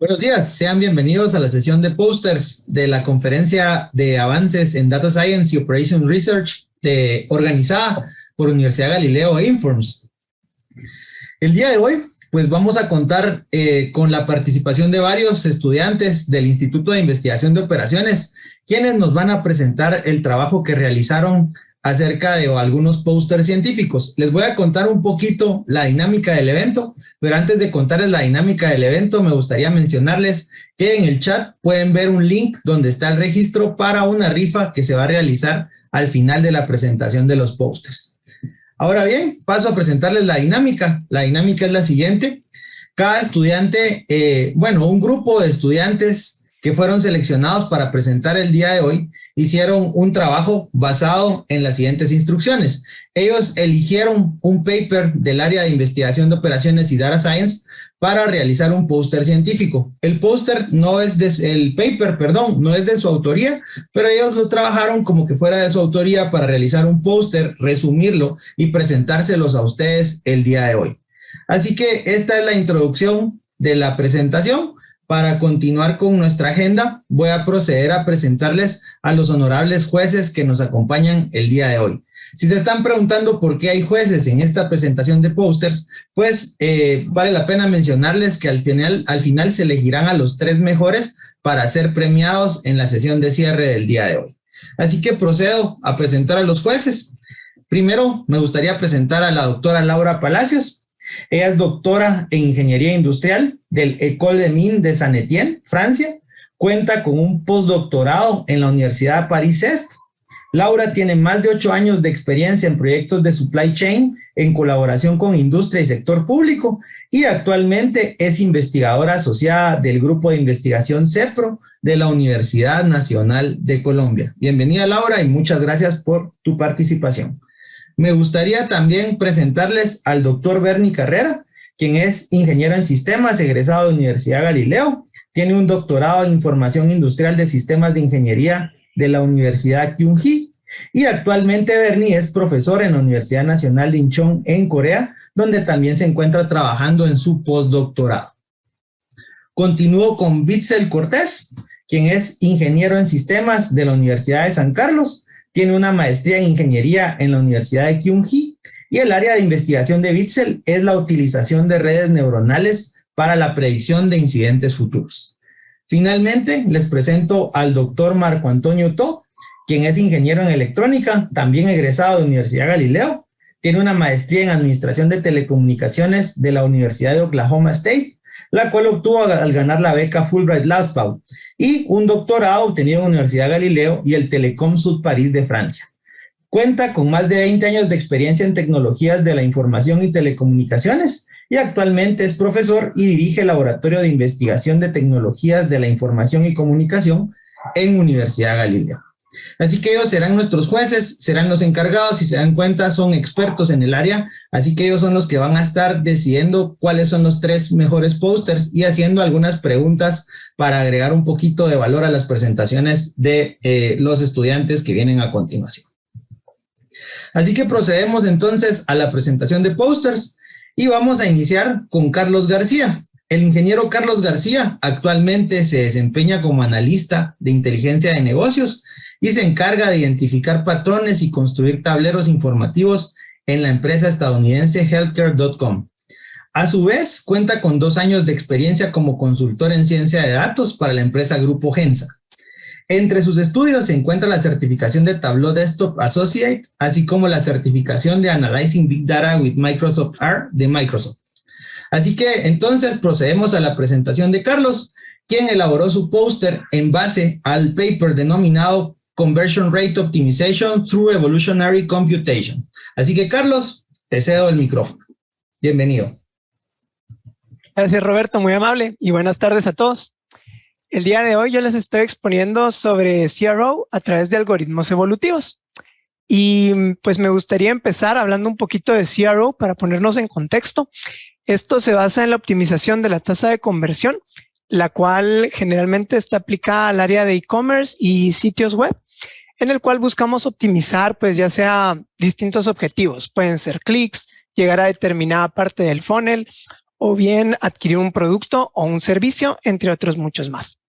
Buenos días, sean bienvenidos a la sesión de posters de la conferencia de avances en Data Science y Operation Research organizada por Universidad Galileo e Informs. El día de hoy, pues vamos a contar con la participación de varios estudiantes del Instituto de Investigación de Operaciones, quienes nos van a presentar el trabajo que realizaron acerca de algunos pósters científicos. Les voy a contar un poquito la dinámica del evento, pero antes de contarles la dinámica del evento, me gustaría mencionarles que en el chat pueden ver un link donde está el registro para una rifa que se va a realizar al final de la presentación de los pósters. Ahora bien, paso a presentarles la dinámica. La dinámica es la siguiente. Cada estudiante, un grupo de estudiantes que fueron seleccionados para presentar el día de hoy, hicieron un trabajo basado en las siguientes instrucciones. Ellos eligieron un paper del área de investigación de operaciones y data science para realizar un póster científico. El paper no es de su autoría, pero ellos lo trabajaron como que fuera de su autoría para realizar un póster, resumirlo y presentárselos a ustedes el día de hoy. Así que esta es la introducción de la presentación. Para continuar con nuestra agenda, voy a proceder a presentarles a los honorables jueces que nos acompañan el día de hoy. Si se están preguntando por qué hay jueces en esta presentación de pósters, pues vale la pena mencionarles que al final se elegirán a los 3 mejores para ser premiados en la sesión de cierre del día de hoy. Así que procedo a presentar a los jueces. Primero, me gustaría presentar a la doctora Laura Palacios. Ella es doctora en Ingeniería Industrial del École des Mines de Saint-Étienne, Francia. Cuenta con un postdoctorado en la Universidad Paris-Est. Laura tiene más de 8 años de experiencia en proyectos de supply chain en colaboración con industria y sector público y actualmente es investigadora asociada del Grupo de Investigación CEPRO de la Universidad Nacional de Colombia. Bienvenida, Laura, y muchas gracias por tu participación. Me gustaría también presentarles al doctor Bernie Carrera, quien es ingeniero en sistemas, egresado de Universidad Galileo. Tiene un doctorado en información industrial de sistemas de ingeniería de la Universidad Kyung-hee. Y actualmente Bernie es profesor en la Universidad Nacional de Incheon en Corea, donde también se encuentra trabajando en su postdoctorado. Continúo con Bitzel Cortés, quien es ingeniero en sistemas de la Universidad de San Carlos. Tiene una maestría en ingeniería en la Universidad de Kyung-hee y el área de investigación de Bitzel es la utilización de redes neuronales para la predicción de incidentes futuros. Finalmente, les presento al doctor Marco Antonio To, quien es ingeniero en electrónica, también egresado de Universidad Galileo. Tiene una maestría en administración de telecomunicaciones de la Universidad de Oklahoma State, la cual obtuvo al ganar la beca Fulbright LASPAW, y un doctorado obtenido en la Universidad Galileo y el Telecom Sud París de Francia. Cuenta con más de 20 años de experiencia en tecnologías de la información y telecomunicaciones y actualmente es profesor y dirige el Laboratorio de Investigación de Tecnologías de la Información y Comunicación en Universidad Galileo. Así que ellos serán nuestros jueces, serán los encargados, si se dan cuenta son expertos en el área, así que ellos son los que van a estar decidiendo cuáles son los 3 mejores pósters y haciendo algunas preguntas para agregar un poquito de valor a las presentaciones de los estudiantes que vienen a continuación. Así que procedemos entonces a la presentación de pósters y vamos a iniciar con Carlos García. El ingeniero Carlos García actualmente se desempeña como analista de inteligencia de negocios y se encarga de identificar patrones y construir tableros informativos en la empresa estadounidense Healthcare.com. A su vez, cuenta con 2 años de experiencia como consultor en ciencia de datos para la empresa Grupo Gensa. Entre sus estudios se encuentra la certificación de Tableau Desktop Associate, así como la certificación de Analyzing Big Data with Microsoft R de Microsoft. Así que entonces procedemos a la presentación de Carlos, quien elaboró su póster en base al paper denominado Conversion Rate Optimization Through Evolutionary Computation. Así que, Carlos, te cedo el micrófono. Bienvenido. Gracias, Roberto, muy amable y buenas tardes a todos. El día de hoy yo les estoy exponiendo sobre CRO a través de algoritmos evolutivos. Y pues me gustaría empezar hablando un poquito de CRO para ponernos en contexto. Esto se basa en la optimización de la tasa de conversión, la cual generalmente está aplicada al área de e-commerce y sitios web, en el cual buscamos optimizar, pues ya sea distintos objetivos. Pueden ser clics, llegar a determinada parte del funnel o bien adquirir un producto o un servicio, entre otros muchos más.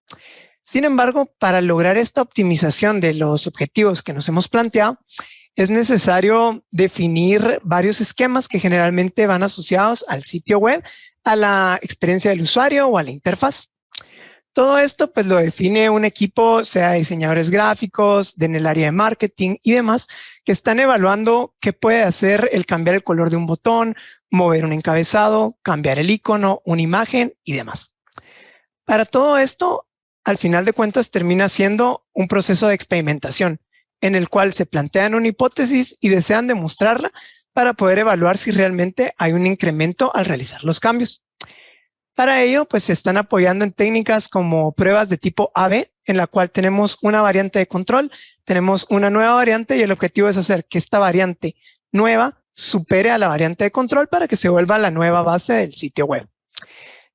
Sin embargo, para lograr esta optimización de los objetivos que nos hemos planteado, es necesario definir varios esquemas que generalmente van asociados al sitio web, a la experiencia del usuario o a la interfaz. Todo esto pues lo define un equipo, sea diseñadores gráficos, en el área de marketing y demás, que están evaluando qué puede hacer el cambiar el color de un botón, mover un encabezado, cambiar el icono, una imagen y demás. Para todo esto, al final de cuentas, termina siendo un proceso de experimentación en el cual se plantean una hipótesis y desean demostrarla para poder evaluar si realmente hay un incremento al realizar los cambios. Para ello, pues se están apoyando en técnicas como pruebas de tipo A/B, en la cual tenemos una variante de control, tenemos una nueva variante y el objetivo es hacer que esta variante nueva supere a la variante de control para que se vuelva la nueva base del sitio web.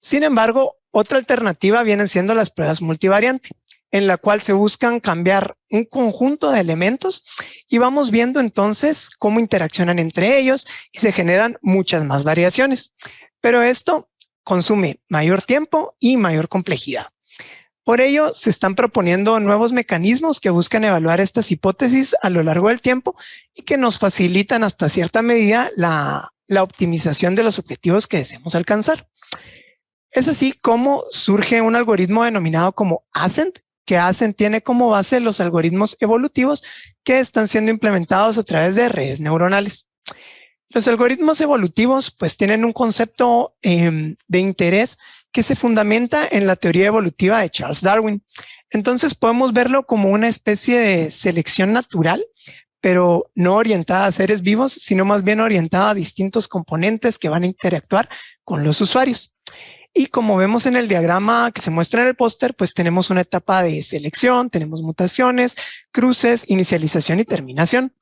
Sin embargo, otra alternativa vienen siendo las pruebas multivariante, en la cual se buscan cambiar un conjunto de elementos y vamos viendo entonces cómo interaccionan entre ellos y se generan muchas más variaciones. Pero esto consume mayor tiempo y mayor complejidad. Por ello, se están proponiendo nuevos mecanismos que buscan evaluar estas hipótesis a lo largo del tiempo y que nos facilitan hasta cierta medida la optimización de los objetivos que deseamos alcanzar. Es así como surge un algoritmo denominado como ASCENT, que ASCENT tiene como base los algoritmos evolutivos que están siendo implementados a través de redes neuronales. Los algoritmos evolutivos pues tienen un concepto de interés que se fundamenta en la teoría evolutiva de Charles Darwin. Entonces podemos verlo como una especie de selección natural, pero no orientada a seres vivos, sino más bien orientada a distintos componentes que van a interactuar con los usuarios. Y como vemos en el diagrama que se muestra en el póster, pues tenemos una etapa de selección, tenemos mutaciones, cruces, inicialización y terminación.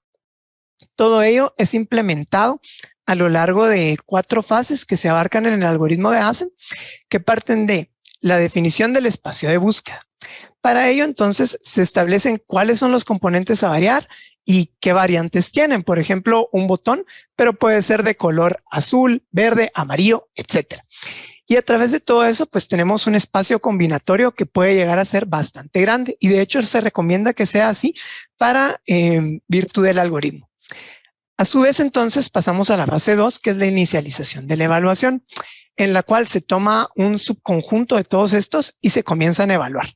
Todo ello es implementado a lo largo de 4 fases que se abarcan en el algoritmo de ASCENT, que parten de la definición del espacio de búsqueda. Para ello, entonces, se establecen cuáles son los componentes a variar y qué variantes tienen. Por ejemplo, un botón, pero puede ser de color azul, verde, amarillo, etc. Y a través de todo eso, pues tenemos un espacio combinatorio que puede llegar a ser bastante grande. Y de hecho, se recomienda que sea así para virtud del algoritmo. A su vez, entonces, pasamos a la fase 2, que es la inicialización de la evaluación, en la cual se toma un subconjunto de todos estos y se comienzan a evaluar.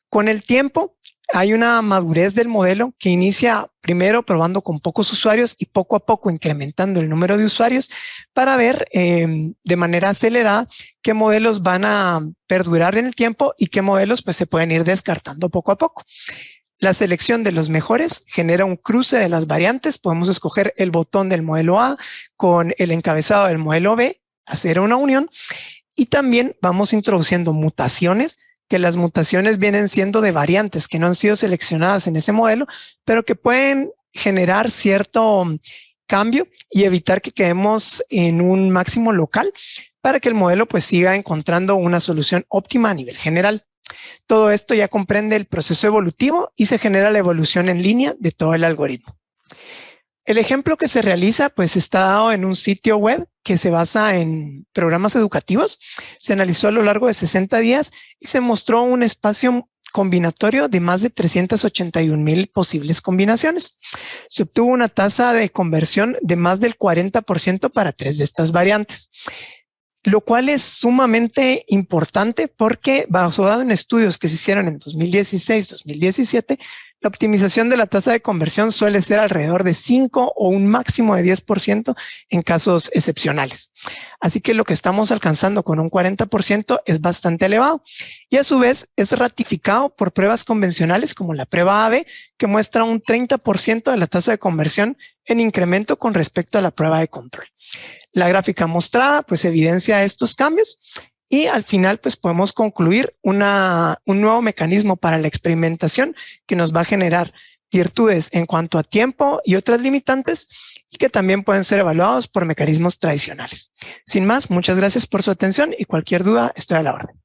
Con el tiempo, hay una madurez del modelo que inicia primero probando con pocos usuarios y poco a poco incrementando el número de usuarios para ver de manera acelerada qué modelos van a perdurar en el tiempo y qué modelos pues, se pueden ir descartando poco a poco. La selección de los mejores genera un cruce de las variantes. Podemos escoger el botón del modelo A con el encabezado del modelo B, hacer una unión. Y también vamos introduciendo mutaciones, que las mutaciones vienen siendo de variantes que no han sido seleccionadas en ese modelo, pero que pueden generar cierto cambio y evitar que quedemos en un máximo local para que el modelo pues siga encontrando una solución óptima a nivel general. Todo esto ya comprende el proceso evolutivo y se genera la evolución en línea de todo el algoritmo. El ejemplo que se realiza pues está dado en un sitio web que se basa en programas educativos. Se analizó a lo largo de 60 días y se mostró un espacio combinatorio de más de 381,000 posibles combinaciones. Se obtuvo una tasa de conversión de más del 40% para 3 de estas variantes, lo cual es sumamente importante porque basado en estudios que se hicieron en 2016-2017, la optimización de la tasa de conversión suele ser alrededor de 5 o un máximo de 10% en casos excepcionales. Así que lo que estamos alcanzando con un 40% es bastante elevado y a su vez es ratificado por pruebas convencionales como la prueba A/B, que muestra un 30% de la tasa de conversión en incremento con respecto a la prueba de control. La gráfica mostrada pues evidencia estos cambios y al final pues podemos concluir un nuevo mecanismo para la experimentación que nos va a generar virtudes en cuanto a tiempo y otras limitantes y que también pueden ser evaluados por mecanismos tradicionales. Sin más, muchas gracias por su atención y cualquier duda estoy a la orden.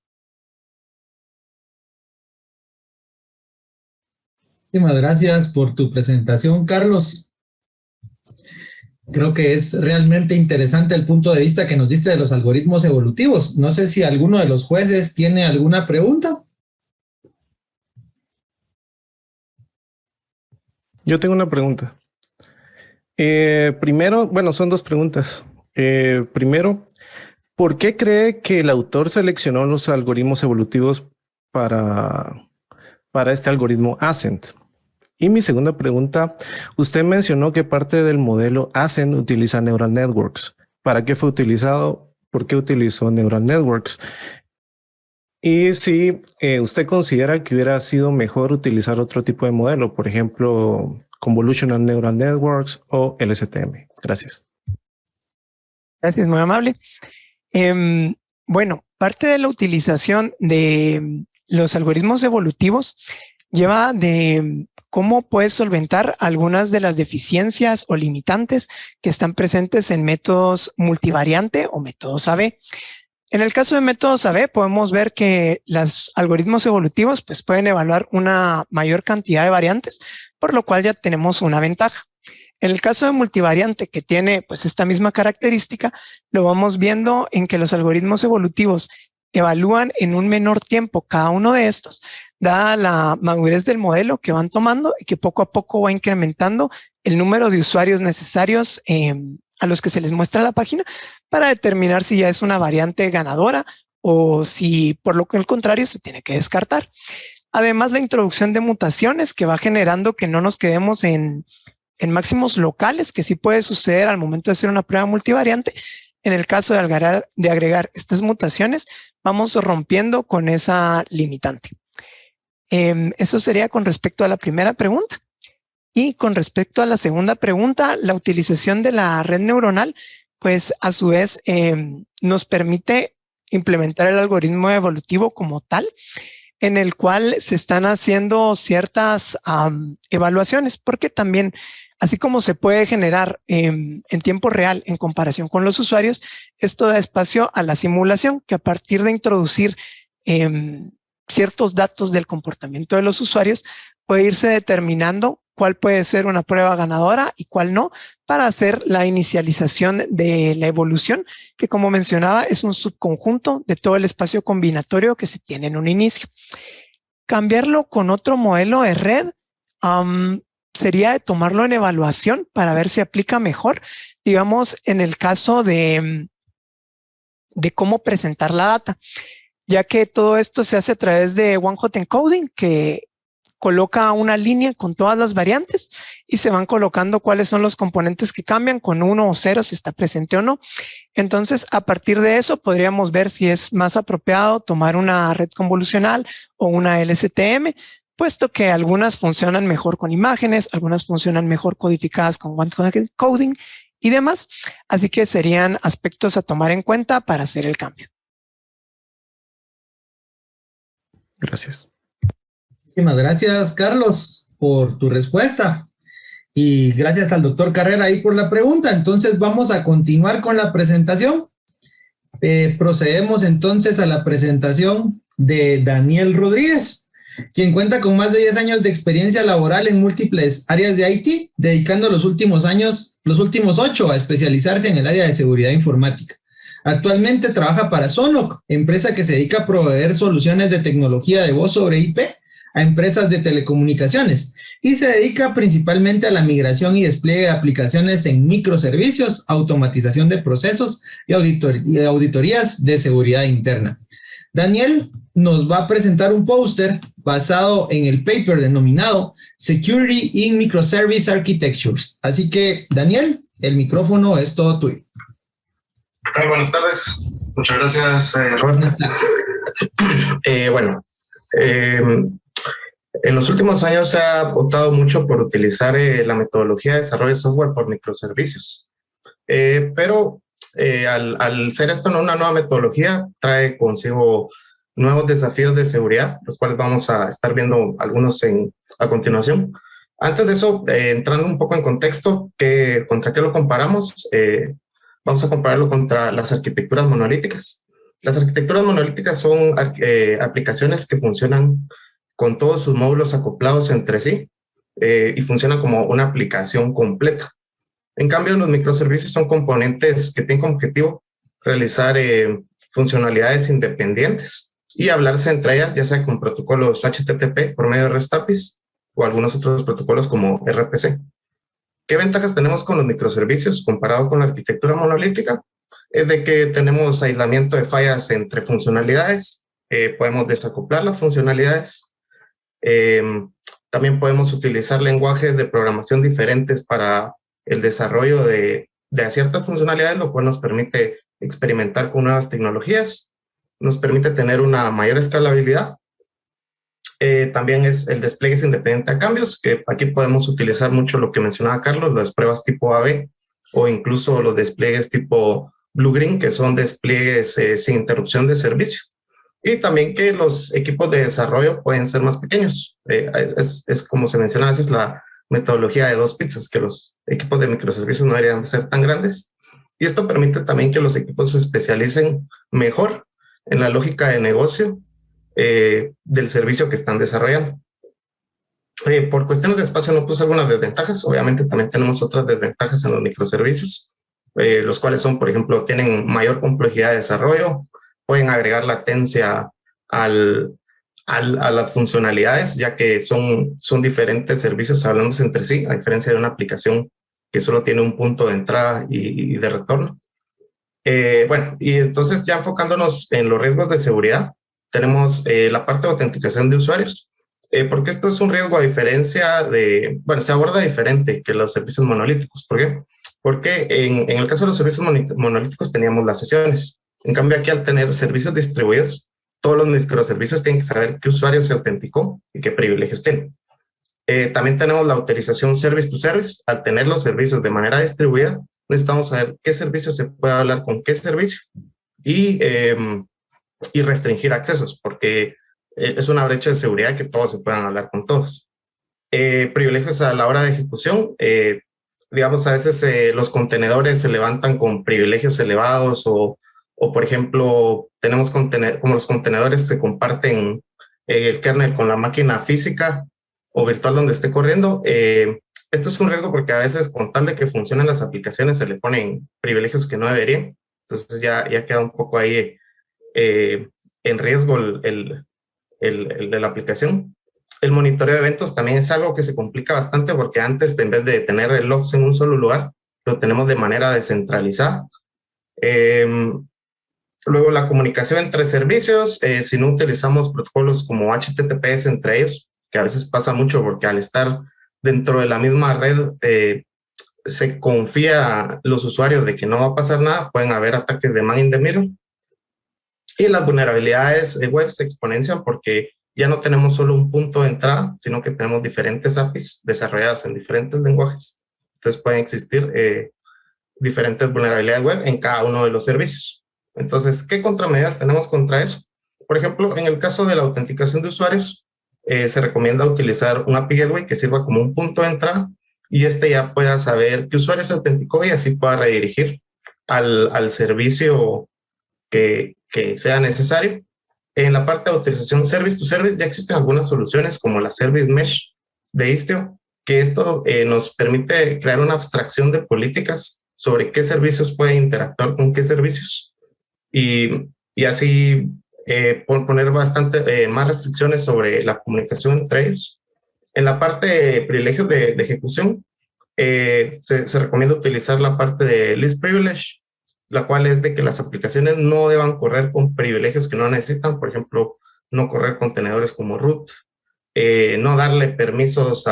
Muchísimas gracias por tu presentación, Carlos. Creo que es realmente interesante el punto de vista que nos diste de los algoritmos evolutivos. No sé si alguno de los jueces tiene alguna pregunta. Yo tengo una pregunta. Primero, bueno, son dos preguntas. Primero, ¿por qué cree que el autor seleccionó los algoritmos evolutivos para este algoritmo Ascent? Y mi segunda pregunta, usted mencionó que parte del modelo Ascent utiliza Neural Networks. ¿Para qué fue utilizado? ¿Por qué utilizó Neural Networks? Y si usted considera que hubiera sido mejor utilizar otro tipo de modelo, por ejemplo, Convolutional Neural Networks o LSTM. Gracias. Gracias, muy amable. Bueno, parte de la utilización de los algoritmos evolutivos lleva de cómo puedes solventar algunas de las deficiencias o limitantes que están presentes en métodos multivariante o métodos AB. En el caso de métodos AB, podemos ver que los algoritmos evolutivos pues, pueden evaluar una mayor cantidad de variantes, por lo cual ya tenemos una ventaja. En el caso de multivariante, que tiene pues, esta misma característica, lo vamos viendo en que los algoritmos evolutivos evalúan en un menor tiempo cada uno de estos, dada la madurez del modelo que van tomando y que poco a poco va incrementando el número de usuarios necesarios a los que se les muestra la página para determinar si ya es una variante ganadora o si por lo que al contrario se tiene que descartar. Además, la introducción de mutaciones que va generando que no nos quedemos en máximos locales, que sí puede suceder al momento de hacer una prueba multivariante. En el caso de agregar estas mutaciones, vamos rompiendo con esa limitante. Eso sería con respecto a la primera pregunta. Y con respecto a la segunda pregunta, la utilización de la red neuronal, pues a su vez nos permite implementar el algoritmo evolutivo como tal, en el cual se están haciendo ciertas evaluaciones, porque también, así como se puede generar en tiempo real en comparación con los usuarios, esto da espacio a la simulación, que a partir de introducir ciertos datos del comportamiento de los usuarios, puede irse determinando cuál puede ser una prueba ganadora y cuál no, para hacer la inicialización de la evolución, que como mencionaba es un subconjunto de todo el espacio combinatorio que se tiene en un inicio. Cambiarlo con otro modelo de red sería de tomarlo en evaluación para ver si aplica mejor, digamos, en el caso de cómo presentar la data, ya que todo esto se hace a través de one-hot encoding, que coloca una línea con todas las variantes y se van colocando cuáles son los componentes que cambian con 1 o 0 si está presente o no. Entonces, a partir de eso podríamos ver si es más apropiado tomar una red convolucional o una LSTM, puesto que algunas funcionan mejor con imágenes, algunas funcionan mejor codificadas con one-hot encoding y demás. Así que serían aspectos a tomar en cuenta para hacer el cambio. Gracias. Muchísimas gracias, Carlos, por tu respuesta. Y gracias al doctor Carrera ahí por la pregunta. Entonces vamos a continuar con la presentación. Procedemos entonces a la presentación de Daniel Rodríguez, quien cuenta con más de 10 años de experiencia laboral en múltiples áreas de IT, dedicando los últimos 8 a especializarse en el área de seguridad informática. Actualmente trabaja para Sonoc, empresa que se dedica a proveer soluciones de tecnología de voz sobre IP a empresas de telecomunicaciones y se dedica principalmente a la migración y despliegue de aplicaciones en microservicios, automatización de procesos y auditorías de seguridad interna. Daniel nos va a presentar un póster basado en el paper denominado Security in Microservice Architectures. Así que, Daniel, el micrófono es todo tuyo. ¿Qué tal? Buenas tardes. Muchas gracias, Robert. En los últimos años se ha optado mucho por utilizar la metodología de desarrollo de software por microservicios. Pero al ser esto una nueva metodología, trae consigo nuevos desafíos de seguridad, los cuales vamos a estar viendo algunos a continuación. Antes de eso, entrando un poco en contexto, ¿contra qué lo comparamos? Vamos a compararlo contra las arquitecturas monolíticas. Las arquitecturas monolíticas son aplicaciones que funcionan con todos sus módulos acoplados entre sí y funcionan como una aplicación completa. En cambio, los microservicios son componentes que tienen como objetivo realizar funcionalidades independientes y hablarse entre ellas, ya sea con protocolos HTTP por medio de REST APIs o algunos otros protocolos como RPC. ¿Qué ventajas tenemos con los microservicios comparado con la arquitectura monolítica? Es de que tenemos aislamiento de fallas entre funcionalidades, podemos desacoplar las funcionalidades, también podemos utilizar lenguajes de programación diferentes para el desarrollo de ciertas funcionalidades, lo cual nos permite experimentar con nuevas tecnologías, nos permite tener una mayor escalabilidad. También el despliegue es independiente a cambios, que aquí podemos utilizar mucho lo que mencionaba Carlos, las pruebas tipo AB o incluso los despliegues tipo Blue-Green, que son despliegues sin interrupción de servicio. Y también que los equipos de desarrollo pueden ser más pequeños. Es como se mencionaba, esa es la metodología de 2 pizzas, que los equipos de microservicios no deberían ser tan grandes. Y esto permite también que los equipos se especialicen mejor en la lógica de negocio del servicio que están desarrollando. Por cuestiones de espacio no puse algunas desventajas. Obviamente también tenemos otras desventajas en los microservicios, los cuales son, por ejemplo, tienen mayor complejidad de desarrollo, pueden agregar latencia a las funcionalidades, ya que son diferentes servicios hablándose entre sí, a diferencia de una aplicación que solo tiene un punto de entrada y de retorno. Bueno, y entonces ya enfocándonos en los riesgos de seguridad, tenemos la parte de autenticación de usuarios, porque esto es un riesgo a diferencia de, bueno, se aborda diferente que los servicios monolíticos. ¿Por qué? Porque en el caso de los servicios monolíticos teníamos las sesiones. En cambio, aquí al tener servicios distribuidos, todos los microservicios tienen que saber qué usuario se autenticó y qué privilegios tiene. También tenemos la autorización service to service. Al tener los servicios de manera distribuida, necesitamos saber qué servicio se puede hablar con qué servicio y restringir accesos, porque es una brecha de seguridad que todos se puedan hablar con todos. Privilegios a la hora de ejecución. Digamos, a veces los contenedores se levantan con privilegios elevados o por ejemplo, tenemos como los contenedores se comparten el kernel con la máquina física o virtual donde esté corriendo. Esto es un riesgo porque a veces con tal de que funcionen las aplicaciones se le ponen privilegios que no deberían. Entonces ya queda un poco ahí en riesgo el de la aplicación. El monitoreo de eventos también es algo que se complica bastante porque antes, en vez de tener el logs en un solo lugar, lo tenemos de manera descentralizada. Luego la comunicación entre servicios, si no utilizamos protocolos como HTTPS entre ellos, que a veces pasa mucho porque al estar dentro de la misma red se confía los usuarios de que no va a pasar nada, pueden haber ataques de man in the middle. Y las vulnerabilidades web se exponencian porque ya no tenemos solo un punto de entrada, sino que tenemos diferentes APIs desarrolladas en diferentes lenguajes. Entonces pueden existir diferentes vulnerabilidades web en cada uno de los servicios. Entonces, ¿qué contramedidas tenemos contra eso? Por ejemplo, en el caso de la autenticación de usuarios, se recomienda utilizar un API Gateway que sirva como un punto de entrada y ya pueda saber qué usuario se autenticó y así pueda redirigir al servicio que sea necesario. En la parte de autorización service to service ya existen algunas soluciones como la Service Mesh de Istio, que esto nos permite crear una abstracción de políticas sobre qué servicios pueden interactuar con qué servicios y así poner bastante más restricciones sobre la comunicación entre ellos. En la parte de privilegios de ejecución, se recomienda utilizar la parte de Least Privilege, la cual es de que las aplicaciones no deban correr con privilegios que no necesitan, por ejemplo, no correr contenedores como root, no darle permisos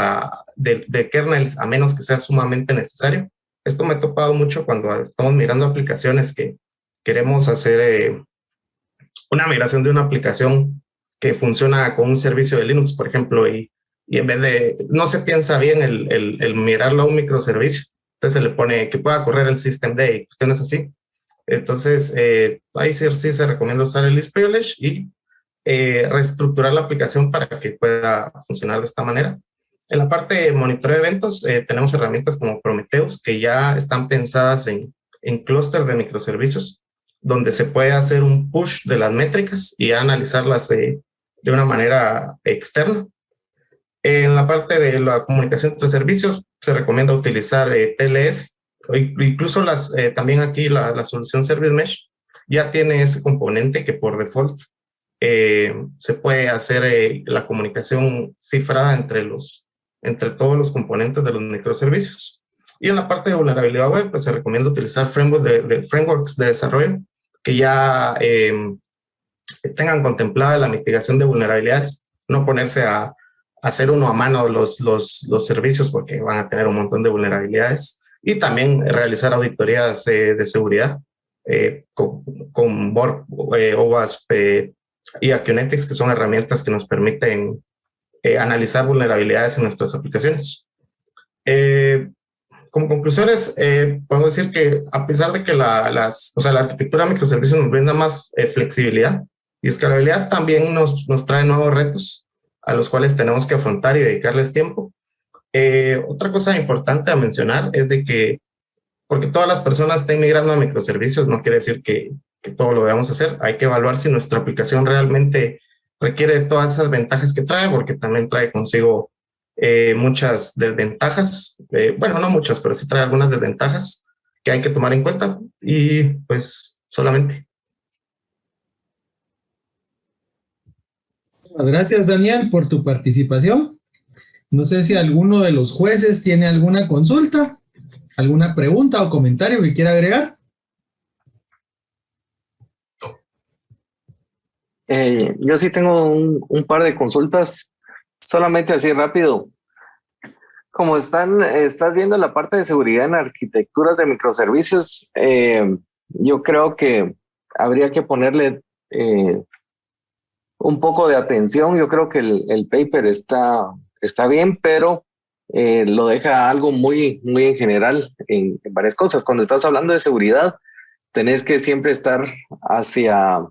de kernels a menos que sea sumamente necesario. Esto me he topado mucho cuando estamos mirando aplicaciones que queremos hacer una migración de una aplicación que funciona con un servicio de Linux, por ejemplo, y en vez de, no se piensa bien el migrarlo a un microservicio, entonces se le pone que pueda correr el systemd y cuestiones así. Entonces, ahí sí se recomienda usar el least privilege y reestructurar la aplicación para que pueda funcionar de esta manera. En la parte de monitoreo de eventos, tenemos herramientas como Prometheus que ya están pensadas en clúster de microservicios, donde se puede hacer un push de las métricas y analizarlas de una manera externa. En la parte de la comunicación entre servicios, se recomienda utilizar TLS, incluso también aquí la solución Service Mesh ya tiene ese componente que por default se puede hacer la comunicación cifrada entre todos los componentes de los microservicios. Y en la parte de vulnerabilidad web, pues se recomienda utilizar frameworks de desarrollo que ya tengan contemplada la mitigación de vulnerabilidades, no ponerse a hacer uno a mano los servicios porque van a tener un montón de vulnerabilidades, y también realizar auditorías de seguridad con BORP, OWASP y Acunetics, que son herramientas que nos permiten analizar vulnerabilidades en nuestras aplicaciones. Como conclusiones, podemos decir que a pesar de que la arquitectura de microservicios nos brinda más flexibilidad y escalabilidad, también nos trae nuevos retos a los cuales tenemos que afrontar y dedicarles tiempo. Otra cosa importante a mencionar es de que, porque todas las personas estén migrando a microservicios, no quiere decir que todo lo debamos hacer. Hay que evaluar si nuestra aplicación realmente requiere todas esas ventajas que trae, porque también trae consigo muchas desventajas. Bueno, no muchas, pero sí trae algunas desventajas que hay que tomar en cuenta. Y pues solamente. Gracias, Daniel, por tu participación. No sé si alguno de los jueces tiene alguna consulta, alguna pregunta o comentario que quiera agregar. Yo sí tengo un par de consultas, solamente así rápido. Como estás viendo la parte de seguridad en arquitecturas de microservicios, yo creo que habría que ponerle un poco de atención. Yo creo que el paper está bien, pero lo deja algo muy en general en varias cosas. Cuando estás hablando de seguridad, tenés que siempre estar hacia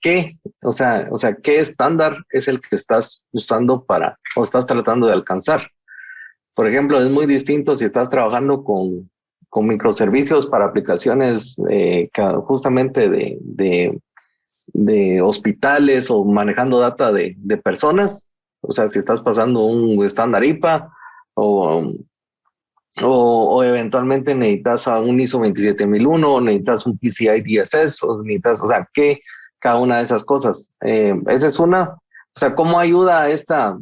qué, o sea, qué estándar es el que estás usando o estás tratando de alcanzar. Por ejemplo, es muy distinto si estás trabajando con microservicios para aplicaciones justamente de hospitales o manejando data de personas. O sea, si estás pasando un estándar IPA o eventualmente necesitas a un ISO 27001, o necesitas un PCI DSS, o necesitas, o sea, que cada una de esas cosas. Esa es una. O sea, ¿cómo ayuda estas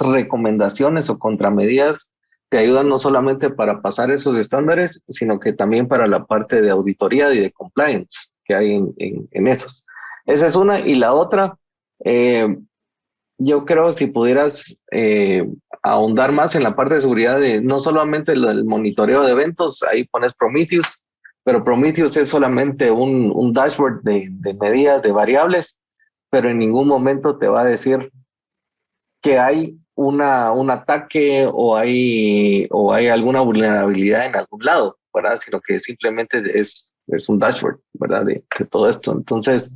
recomendaciones o contramedidas? Te ayudan no solamente para pasar esos estándares, sino que también para la parte de auditoría y de compliance que hay en esos. Esa es una. Y la otra, yo creo si pudieras ahondar más en la parte de seguridad de no solamente el monitoreo de eventos, ahí pones Prometheus, pero Prometheus es solamente un dashboard de medidas de variables, pero en ningún momento te va a decir que hay un ataque o hay alguna vulnerabilidad en algún lado, ¿verdad? Sino que simplemente es un dashboard, ¿verdad? De todo esto. Entonces,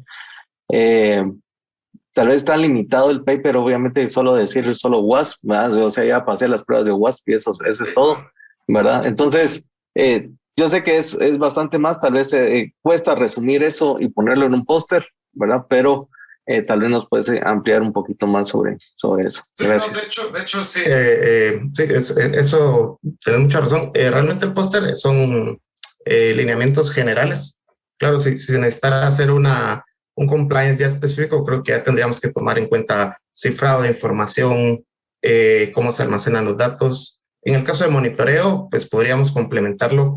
tal vez está limitado el paper, obviamente solo decir solo WASP, ¿verdad? O sea, ya pasé las pruebas de WASP y eso es todo, ¿verdad? Entonces, yo sé que es bastante más, tal vez cuesta resumir eso y ponerlo en un póster, ¿verdad? Pero tal vez nos puedes ampliar un poquito más sobre eso. Sí, gracias. no, de hecho sí, eso tienes mucha razón. Realmente el póster son lineamientos generales. Claro, si se necesitara hacer un compliance ya específico, creo que ya tendríamos que tomar en cuenta cifrado de información, cómo se almacenan los datos. En el caso de monitoreo, pues podríamos complementarlo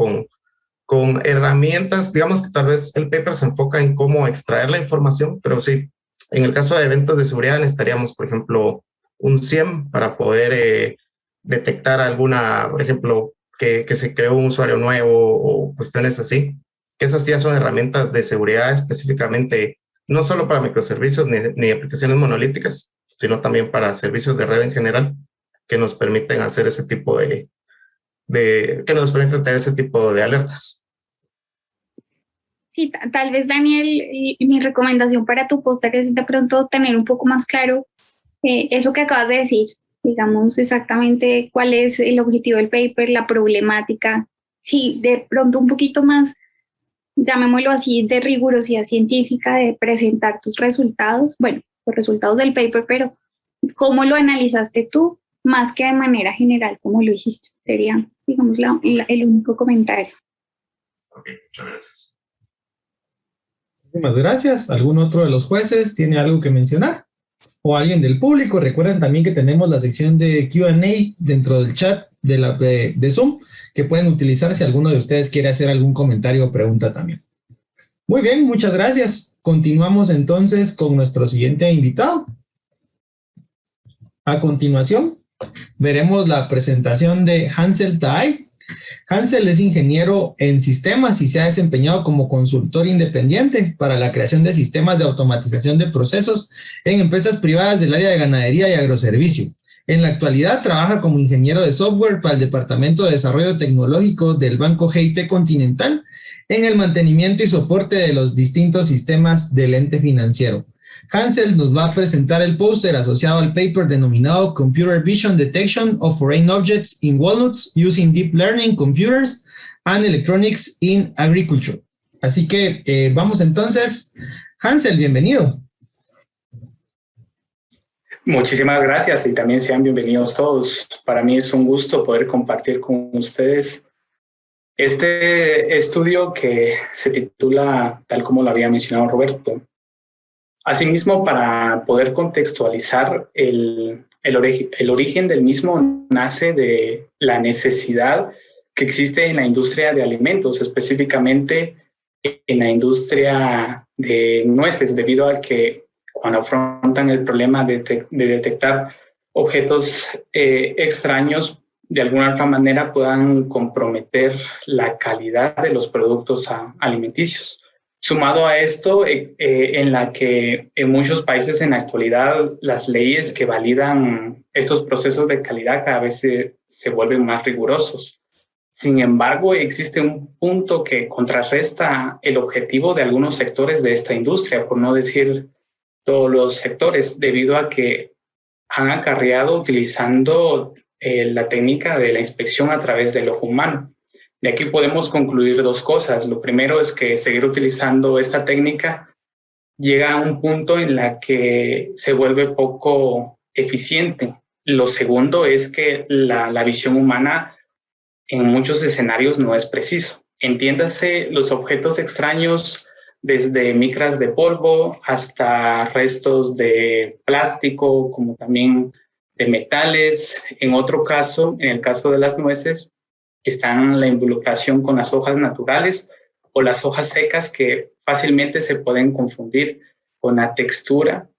con herramientas. Digamos que tal vez el paper se enfoca en cómo extraer la información, pero sí, en el caso de eventos de seguridad necesitaríamos, por ejemplo, un SIEM para poder detectar alguna, por ejemplo, que se creó un usuario nuevo o cuestiones así, que esas ya son herramientas de seguridad específicamente, no solo para microservicios ni aplicaciones monolíticas, sino también para servicios de red en general, que nos permiten hacer ese tipo que nos permiten tener ese tipo de alertas. Sí, tal vez, Daniel, mi recomendación para tu póster es de pronto tener un poco más claro eso que acabas de decir, digamos exactamente cuál es el objetivo del paper, la problemática. Sí, de pronto un poquito más, llamémoslo así, de rigurosidad científica, de presentar tus resultados, bueno, los resultados del paper, pero cómo lo analizaste tú, más que de manera general como lo hiciste. Sería, digamos, el único comentario. Ok, muchas gracias. Muchísimas gracias. ¿Algún otro de los jueces tiene algo que mencionar? ¿O alguien del público? Recuerden también que tenemos la sección de Q&A dentro del chat de Zoom, que pueden utilizar si alguno de ustedes quiere hacer algún comentario o pregunta también. Muy bien, muchas gracias. Continuamos entonces con nuestro siguiente invitado. A continuación, veremos la presentación de Hansel Tahay. Hansel es ingeniero en sistemas y se ha desempeñado como consultor independiente para la creación de sistemas de automatización de procesos en empresas privadas del área de ganadería y agroservicio. En la actualidad trabaja como ingeniero de software para el Departamento de Desarrollo Tecnológico del Banco GIT Continental en el mantenimiento y soporte de los distintos sistemas del ente financiero. Hansel nos va a presentar el póster asociado al paper denominado Computer Vision Detection of Foreign Objects in Walnuts Using Deep Learning Computers and Electronics in Agriculture. Así que vamos entonces. Hansel, bienvenido. Muchísimas gracias y también sean bienvenidos todos. Para mí es un gusto poder compartir con ustedes este estudio que se titula, tal como lo había mencionado Roberto. Asimismo, para poder contextualizar, el origen del mismo nace de la necesidad que existe en la industria de alimentos, específicamente en la industria de nueces, debido a que cuando afrontan el problema de detectar objetos extraños, de alguna otra manera puedan comprometer la calidad de los productos alimenticios. Sumado a esto, en la que en muchos países en la actualidad las leyes que validan estos procesos de calidad cada vez se vuelven más rigurosos. Sin embargo, existe un punto que contrarresta el objetivo de algunos sectores de esta industria, por no decir todos los sectores, debido a que han acarreado utilizando la técnica de la inspección a través del ojo humano. De aquí podemos concluir dos cosas. Lo primero es que seguir utilizando esta técnica llega a un punto en la que se vuelve poco eficiente. Lo segundo es que la visión humana en muchos escenarios no es preciso. Entiéndase, los objetos extraños, desde micras de polvo hasta restos de plástico, como también de metales. En otro caso, en el caso de las nueces, están la involucración con las hojas naturales o las hojas secas que fácilmente se pueden confundir con la textura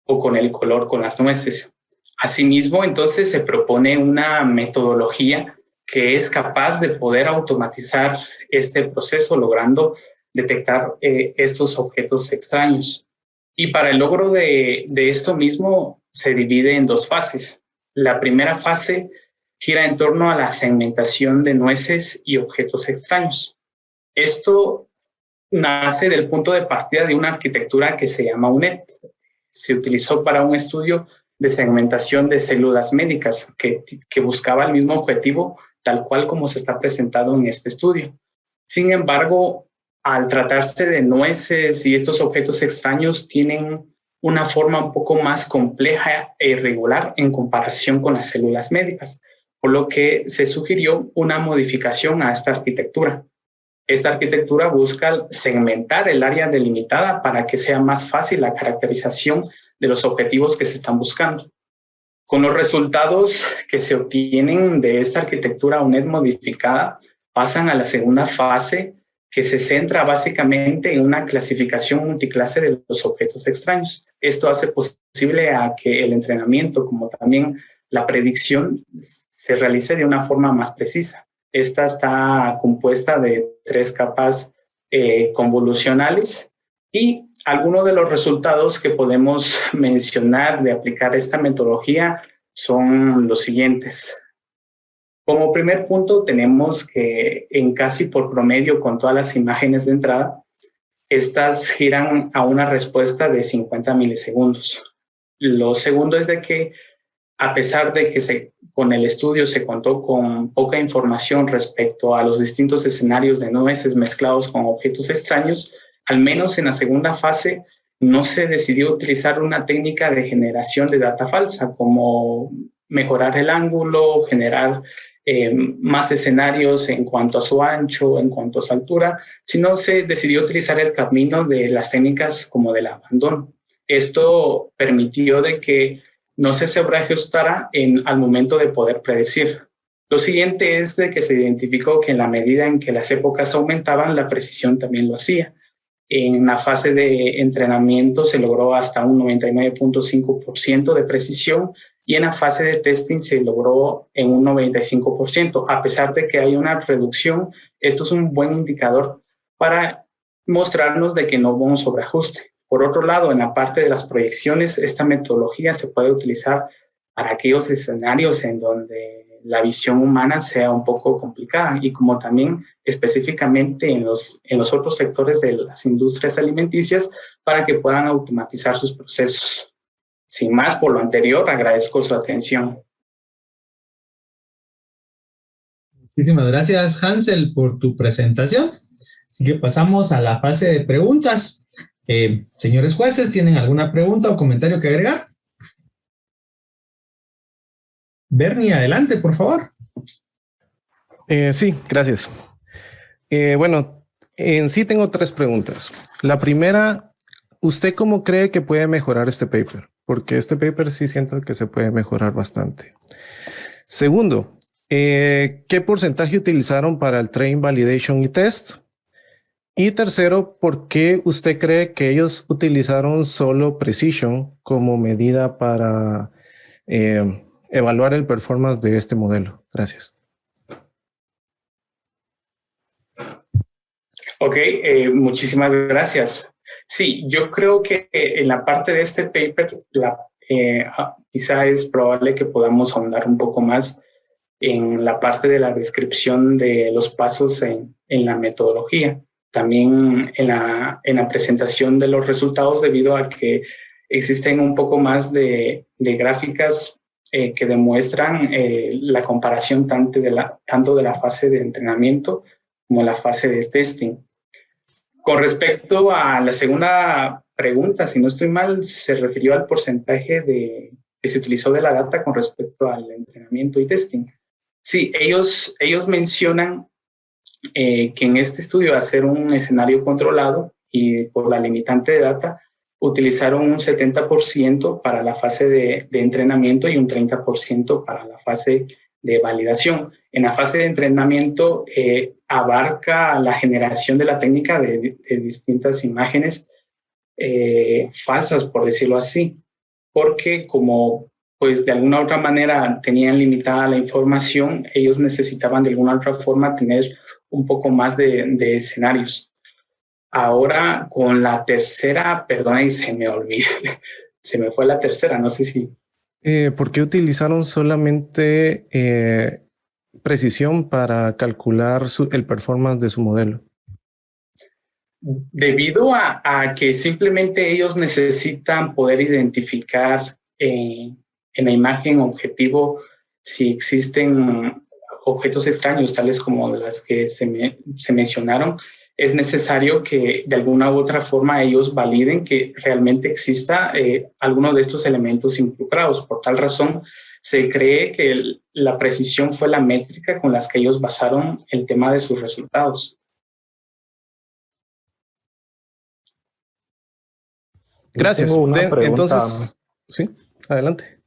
o con el color con las nueces. Asimismo, entonces se propone una metodología que es capaz de poder automatizar este proceso, logrando detectar estos objetos extraños. Y para el logro de esto mismo se divide en dos fases. La primera fase gira en torno a la segmentación de nueces y objetos extraños. Esto nace del punto de partida de una arquitectura que se llama UNED. Se utilizó para un estudio de segmentación de células médicas que buscaba el mismo objetivo, tal cual como se está presentado en este estudio. Sin embargo, al tratarse de nueces y estos objetos extraños, tienen una forma un poco más compleja e irregular en comparación con las células médicas, por lo que se sugirió una modificación a esta arquitectura. Esta arquitectura busca segmentar el área delimitada para que sea más fácil la caracterización de los objetivos que se están buscando. Con los resultados que se obtienen de esta arquitectura UNED modificada, pasan a la segunda fase, que se centra básicamente en una clasificación multiclase de los objetos extraños. Esto hace posible a que el entrenamiento, como también la predicción, se realice de una forma más precisa. Esta está compuesta de 3 capas convolucionales y algunos de los resultados que podemos mencionar de aplicar esta metodología son los siguientes. Como primer punto, tenemos que en casi por promedio con todas las imágenes de entrada, estas giran a una respuesta de 50 milisegundos. Lo segundo es de que a pesar de que con el estudio se contó con poca información respecto a los distintos escenarios de nueces mezclados con objetos extraños, al menos en la segunda fase no se decidió utilizar una técnica de generación de data falsa como mejorar el ángulo, generar más escenarios en cuanto a su ancho, en cuanto a su altura, sino se decidió utilizar el camino de las técnicas como del abandono. Esto permitió de que no se sobreajustara al momento de poder predecir. Lo siguiente es de que se identificó que en la medida en que las épocas aumentaban, la precisión también lo hacía. En la fase de entrenamiento se logró hasta un 99.5% de precisión y en la fase de testing se logró en un 95%. A pesar de que hay una reducción, esto es un buen indicador para mostrarnos de que no hubo un sobreajuste. Por otro lado, en la parte de las proyecciones, esta metodología se puede utilizar para aquellos escenarios en donde la visión humana sea un poco complicada y como también específicamente en los otros sectores de las industrias alimenticias para que puedan automatizar sus procesos. Sin más, por lo anterior, agradezco su atención. Muchísimas gracias, Hansel, por tu presentación. Así que pasamos a la fase de preguntas. Señores jueces, ¿tienen alguna pregunta o comentario que agregar? Bernie, adelante, por favor. Sí, gracias. Bueno, en sí tengo 3 preguntas. La primera, ¿usted cómo cree que puede mejorar este paper? Porque este paper sí siento que se puede mejorar bastante. Segundo, ¿qué porcentaje utilizaron para el train, validation y test? Y tercero, ¿por qué usted cree que ellos utilizaron solo precision como medida para evaluar el performance de este modelo? Gracias. Ok, muchísimas gracias. Sí, yo creo que en la parte de este paper quizá es probable que podamos ahondar un poco más en la parte de la descripción de los pasos en la metodología. También en la presentación de los resultados, debido a que existen un poco más de gráficas que demuestran la comparación tanto de la fase de entrenamiento como la fase de testing. Con respecto a la segunda pregunta, si no estoy mal, se refirió al porcentaje que se utilizó de la data con respecto al entrenamiento y testing. Sí, ellos mencionan que en este estudio, hacer un escenario controlado y por la limitante de data, utilizaron un 70% para la fase de entrenamiento y un 30% para la fase de validación. En la fase de entrenamiento abarca la generación de la técnica de distintas imágenes falsas, por decirlo así, porque como pues de alguna u otra manera tenían limitada la información, ellos necesitaban de alguna u otra forma tener un poco más de escenarios. Ahora con la tercera, perdona, y se me olvidó, se me fue la tercera, no sé si... ¿Por qué utilizaron solamente precisión para calcular el performance de su modelo? Debido a que simplemente ellos necesitan poder identificar en la imagen objetivo si existen objetos extraños, tales como las que se mencionaron, es necesario que de alguna u otra forma ellos validen que realmente exista alguno de estos elementos involucrados. Por tal razón, se cree que la precisión fue la métrica con las que ellos basaron el tema de sus resultados. Gracias. Tengo una pregunta. Entonces, sí, adelante.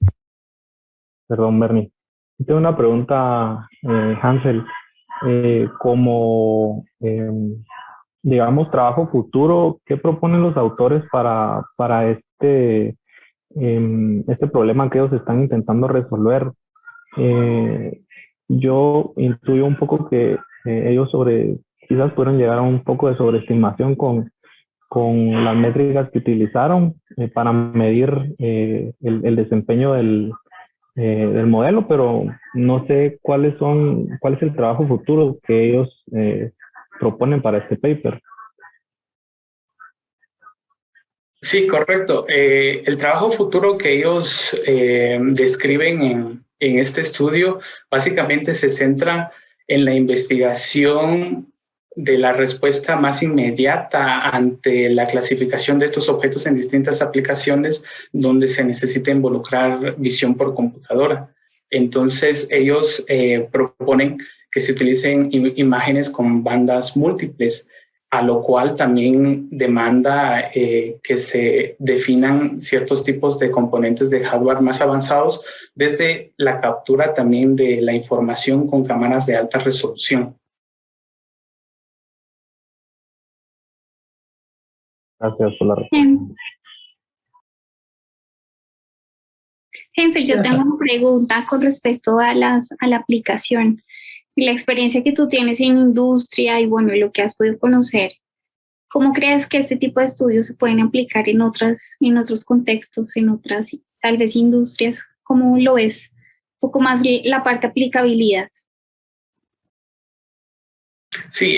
Perdón, Bernie. Tengo una pregunta, Hansel. Como, digamos, trabajo futuro, ¿qué proponen los autores para este problema que ellos están intentando resolver? Yo intuyo un poco que ellos quizás pudieron llegar a un poco de sobreestimación con las métricas que utilizaron para medir el desempeño del modelo, pero no sé cuál es el trabajo futuro que ellos proponen para este paper. Sí, correcto. El trabajo futuro que ellos describen en este estudio básicamente se centra en la investigación de la respuesta más inmediata ante la clasificación de estos objetos en distintas aplicaciones donde se necesita involucrar visión por computadora. Entonces, ellos proponen que se utilicen imágenes con bandas múltiples, a lo cual también demanda que se definan ciertos tipos de componentes de hardware más avanzados, desde la captura también de la información con cámaras de alta resolución. Gracias por la respuesta. Hensel, yo tengo una pregunta con respecto a la aplicación. La experiencia que tú tienes en industria y bueno, lo que has podido conocer, ¿cómo crees que este tipo de estudios se pueden aplicar en otros contextos, en otras tal vez industrias? ¿Cómo lo ves? Un poco más la parte de aplicabilidad. Sí,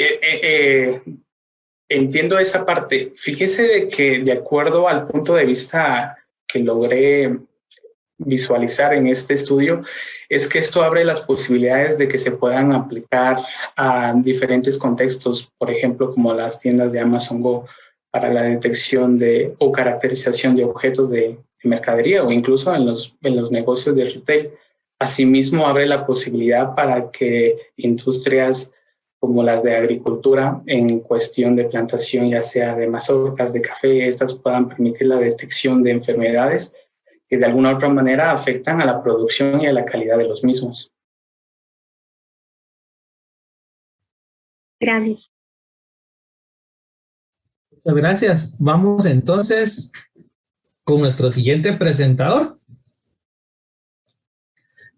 entiendo esa parte. Fíjese de que de acuerdo al punto de vista que logré visualizar en este estudio, es que esto abre las posibilidades de que se puedan aplicar a diferentes contextos, por ejemplo, como las tiendas de Amazon Go para la detección o caracterización de objetos de mercadería, o incluso en los negocios de retail. Asimismo, abre la posibilidad para que industrias como las de agricultura, en cuestión de plantación, ya sea de mazorcas, de café, estas puedan permitir la detección de enfermedades que de alguna u otra manera afectan a la producción y a la calidad de los mismos. Gracias. Muchas gracias. Vamos entonces con nuestro siguiente presentador.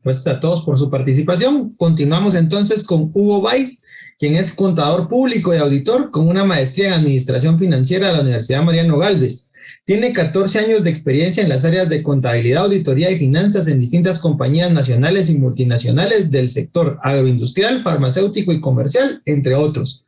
Gracias a todos por su participación. Continuamos entonces con Hugo Bay, quien es contador público y auditor con una maestría en Administración Financiera de la Universidad Mariano Gálvez. Tiene 14 años de experiencia en las áreas de contabilidad, auditoría y finanzas en distintas compañías nacionales y multinacionales del sector agroindustrial, farmacéutico y comercial, entre otros.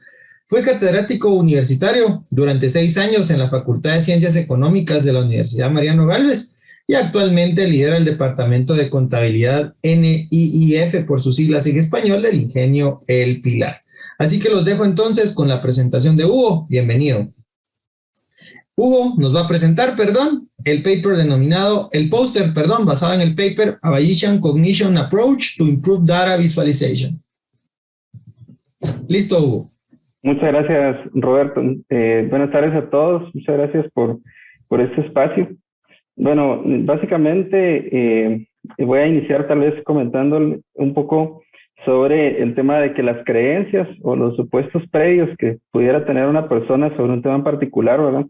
Fue catedrático universitario durante 6 años en la Facultad de Ciencias Económicas de la Universidad Mariano Gálvez y actualmente lidera el Departamento de Contabilidad NIIF, por sus siglas en español, del Ingenio El Pilar. Así que los dejo entonces con la presentación de Hugo. Bienvenido. Hugo nos va a presentar, el paper denominado, el póster, basado en el paper A Bayesian Cognition Approach to Improve Data Visualization. Listo, Hugo. Muchas gracias, Roberto. Buenas tardes a todos. Muchas gracias por este espacio. Bueno, básicamente voy a iniciar tal vez comentando un poco sobre el tema de que las creencias o los supuestos previos que pudiera tener una persona sobre un tema en particular, ¿verdad?,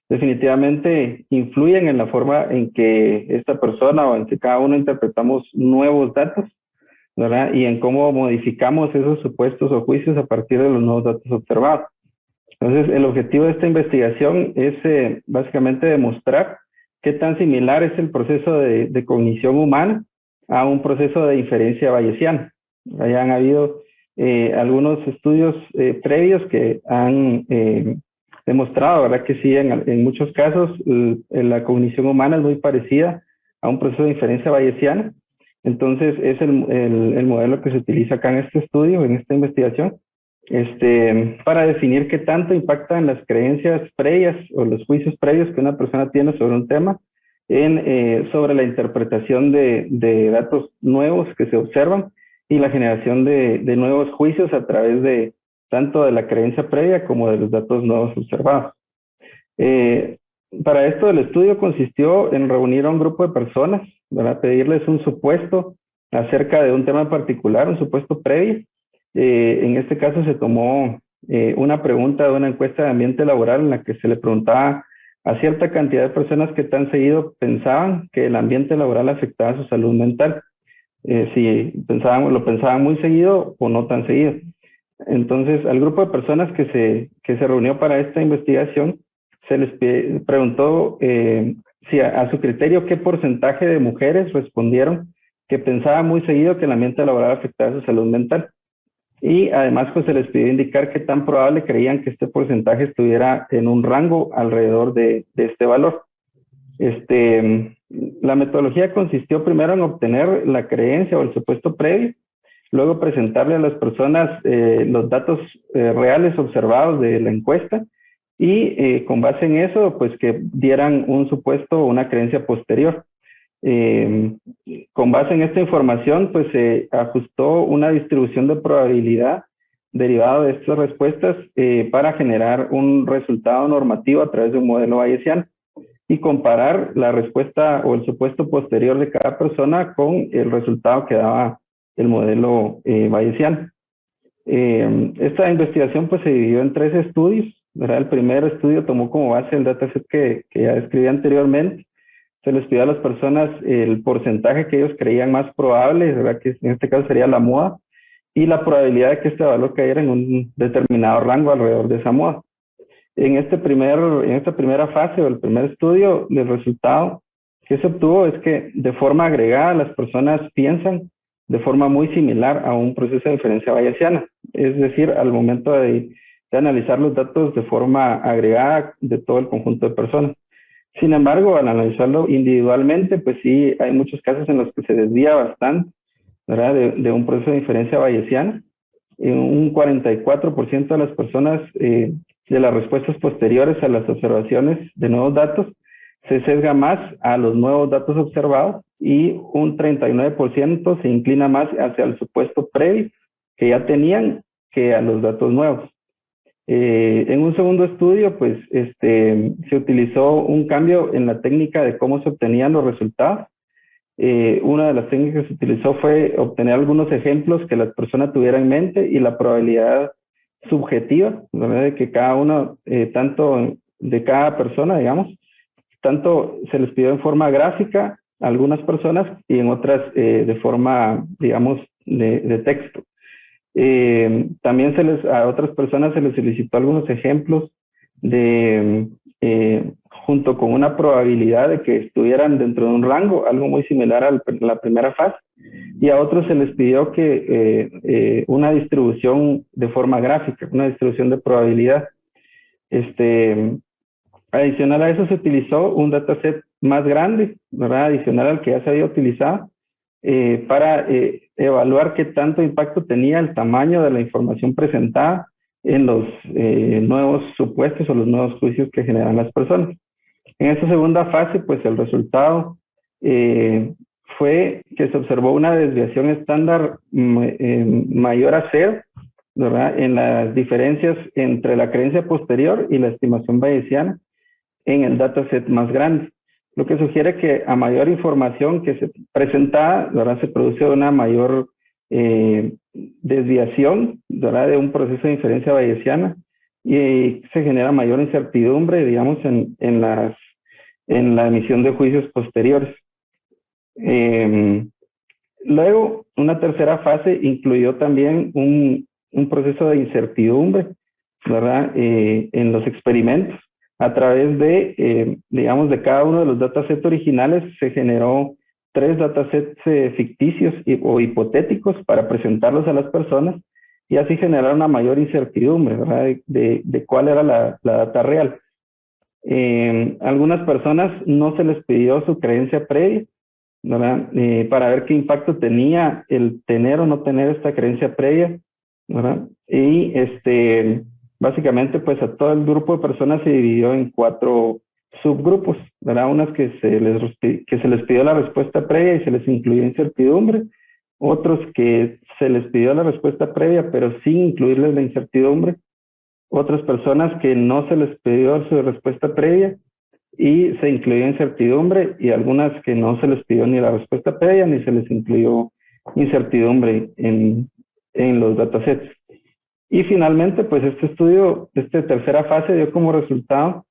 definitivamente influyen en la forma en que esta persona o en que cada uno interpretamos nuevos datos, ¿verdad?, y en cómo modificamos esos supuestos o juicios a partir de los nuevos datos observados. Entonces, el objetivo de esta investigación es básicamente demostrar qué tan similar es el proceso de cognición humana a un proceso de inferencia bayesiana. Han habido algunos estudios previos que han demostrado, ¿verdad?, que sí, en muchos casos la cognición humana es muy parecida a un proceso de inferencia bayesiana. Entonces, es el modelo que se utiliza acá en este estudio, en esta investigación, para definir qué tanto impactan las creencias previas o los juicios previos que una persona tiene sobre un tema sobre la interpretación de datos nuevos que se observan y la generación de nuevos juicios a través de tanto de la creencia previa como de los datos nuevos observados. Para esto, el estudio consistió en reunir a un grupo de personas, ¿verdad?, pedirles un supuesto acerca de un tema en particular, un supuesto previo. En este caso se tomó una pregunta de una encuesta de ambiente laboral en la que se le preguntaba a cierta cantidad de personas que tan seguido pensaban que el ambiente laboral afectaba su salud mental, si lo pensaban muy seguido o no tan seguido. Entonces, al grupo de personas que se reunió para esta investigación, se les preguntó si a su criterio qué porcentaje de mujeres respondieron que pensaban muy seguido que el ambiente laboral afectaba su salud mental. Y además, pues, se les pidió indicar qué tan probable creían que este porcentaje estuviera en un rango alrededor de este valor. La metodología consistió primero en obtener la creencia o el supuesto previo, luego presentarle a las personas los datos reales observados de la encuesta y con base en eso, pues, que dieran un supuesto o una creencia posterior. Con base en esta información, pues se ajustó una distribución de probabilidad derivado de estas respuestas para generar un resultado normativo a través de un modelo bayesiano y comparar la respuesta o el supuesto posterior de cada persona con el resultado que daba el modelo bayesiano. Esta investigación pues se dividió en 3 estudios, ¿verdad? El primer estudio tomó como base el dataset que ya describí anteriormente. Se les pidió a las personas el porcentaje que ellos creían más probable, ¿verdad? Que en este caso sería la moda, y la probabilidad de que este valor cayera en un determinado rango alrededor de esa moda. En esta primera fase o el primer estudio, el resultado que se obtuvo es que de forma agregada las personas piensan de forma muy similar a un proceso de inferencia bayesiana, es decir, al momento de analizar los datos de forma agregada de todo el conjunto de personas. Sin embargo, al analizarlo individualmente, pues sí, hay muchos casos en los que se desvía bastante, ¿verdad? De un proceso de inferencia bayesiana. Un 44% de las personas de las respuestas posteriores a las observaciones de nuevos datos se sesga más a los nuevos datos observados y un 39% se inclina más hacia el supuesto previo que ya tenían que a los datos nuevos. En un segundo estudio, pues se utilizó un cambio en la técnica de cómo se obtenían los resultados. Una de las técnicas que se utilizó fue obtener algunos ejemplos que la persona tuviera en mente y la probabilidad subjetiva, ¿verdad? De que cada uno, tanto de cada persona, digamos, tanto se les pidió en forma gráfica a algunas personas y en otras de forma, digamos, de texto. También a otras personas se les solicitó algunos ejemplos de junto con una probabilidad de que estuvieran dentro de un rango, algo muy similar a la primera fase, y a otros se les pidió que una distribución de forma gráfica, una distribución de probabilidad. Adicional a eso se utilizó un dataset más grande, ¿verdad? Adicional al que ya se había utilizado, para evaluar qué tanto impacto tenía el tamaño de la información presentada en los nuevos supuestos o los nuevos juicios que generan las personas. En esta segunda fase, pues el resultado fue que se observó una desviación estándar mayor a 0, ¿verdad? En las diferencias entre la creencia posterior y la estimación bayesiana en el dataset más grande, lo que sugiere que a mayor información que se presenta, ¿verdad? Se produce una mayor desviación, ¿verdad? De un proceso de inferencia bayesiana y se genera mayor incertidumbre, digamos, en la emisión de juicios posteriores. Luego, una tercera fase incluyó también un proceso de incertidumbre, ¿verdad? En los experimentos. A través de, digamos, de cada uno de los datasets originales se generó 3 datasets ficticios o hipotéticos para presentarlos a las personas y así generar una mayor incertidumbre, ¿verdad? De cuál era la data real. Algunas personas no se les pidió su creencia previa, ¿verdad? Para ver qué impacto tenía el tener o no tener esta creencia previa, ¿verdad? Y básicamente, pues a todo el grupo de personas se dividió en 4 subgrupos, ¿verdad? Unas que se les pidió la respuesta previa y se les incluyó incertidumbre, otros que se les pidió la respuesta previa pero sin incluirles la incertidumbre, otras personas que no se les pidió su respuesta previa y se incluyó incertidumbre, y algunas que no se les pidió ni la respuesta previa ni se les incluyó incertidumbre en los datasets. Y finalmente, pues este estudio, esta tercera fase dio como resultado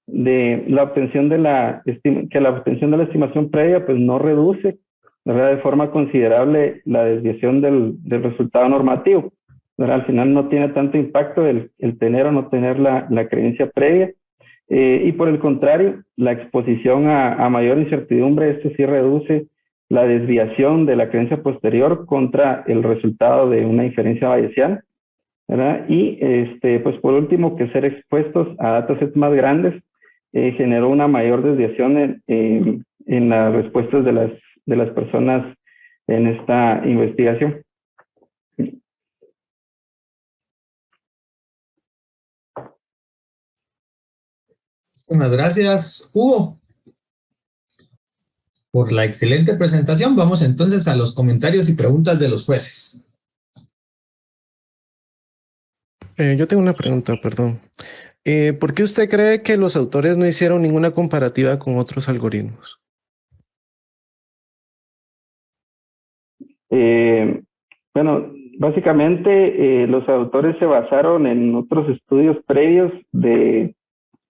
de la obtención de la estimación previa pues no reduce, ¿verdad? De forma considerable la desviación del resultado normativo, ¿verdad? Al final no tiene tanto impacto el tener o no tener la creencia previa, y por el contrario, la exposición a mayor incertidumbre, esto sí reduce la desviación de la creencia posterior contra el resultado de una inferencia bayesiana, ¿verdad? Y pues por último, que ser expuestos a datasets más grandes generó una mayor desviación en las respuestas de las personas en esta investigación. Muchas gracias, Hugo. por la excelente presentación. Vamos entonces a los comentarios y preguntas de los jueces. Yo tengo una pregunta, perdón. ¿Por qué usted cree que los autores no hicieron ninguna comparativa con otros algoritmos? Bueno, básicamente los autores se basaron en otros estudios previos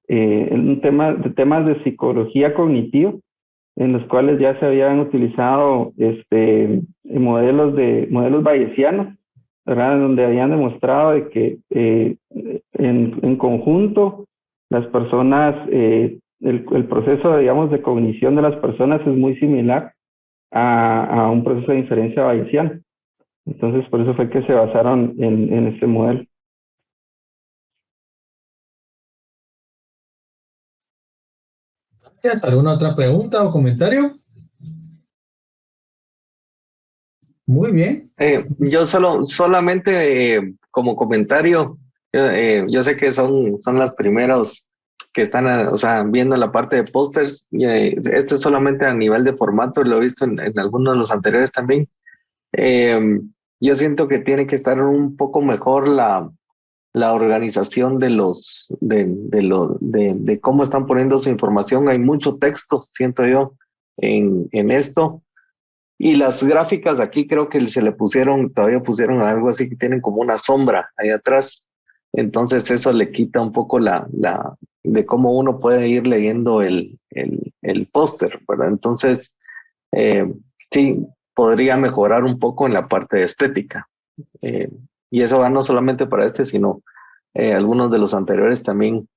en temas de psicología cognitiva, en los cuales ya se habían utilizado modelos bayesianos, ¿verdad? Donde habían demostrado de que en conjunto las personas, el proceso, digamos, de cognición de las personas es muy similar a un proceso de inferencia bayesiana. Entonces, por eso fue que se basaron en este modelo. Gracias. ¿Alguna otra pregunta o comentario? Muy bien. Yo solamente como comentario, yo sé que son las primeros que están viendo la parte de pósters. Este es solamente a nivel de formato, lo he visto en algunos de los anteriores también. Yo siento que tiene que estar un poco mejor la organización de cómo están poniendo su información. Hay mucho texto, siento yo, en esto. Y las gráficas aquí creo que todavía pusieron algo así que tienen como una sombra ahí atrás. Entonces eso le quita un poco de cómo uno puede ir leyendo el póster, ¿verdad? Entonces, sí, podría mejorar un poco en la parte de estética. Y eso va no solamente para sino algunos de los anteriores también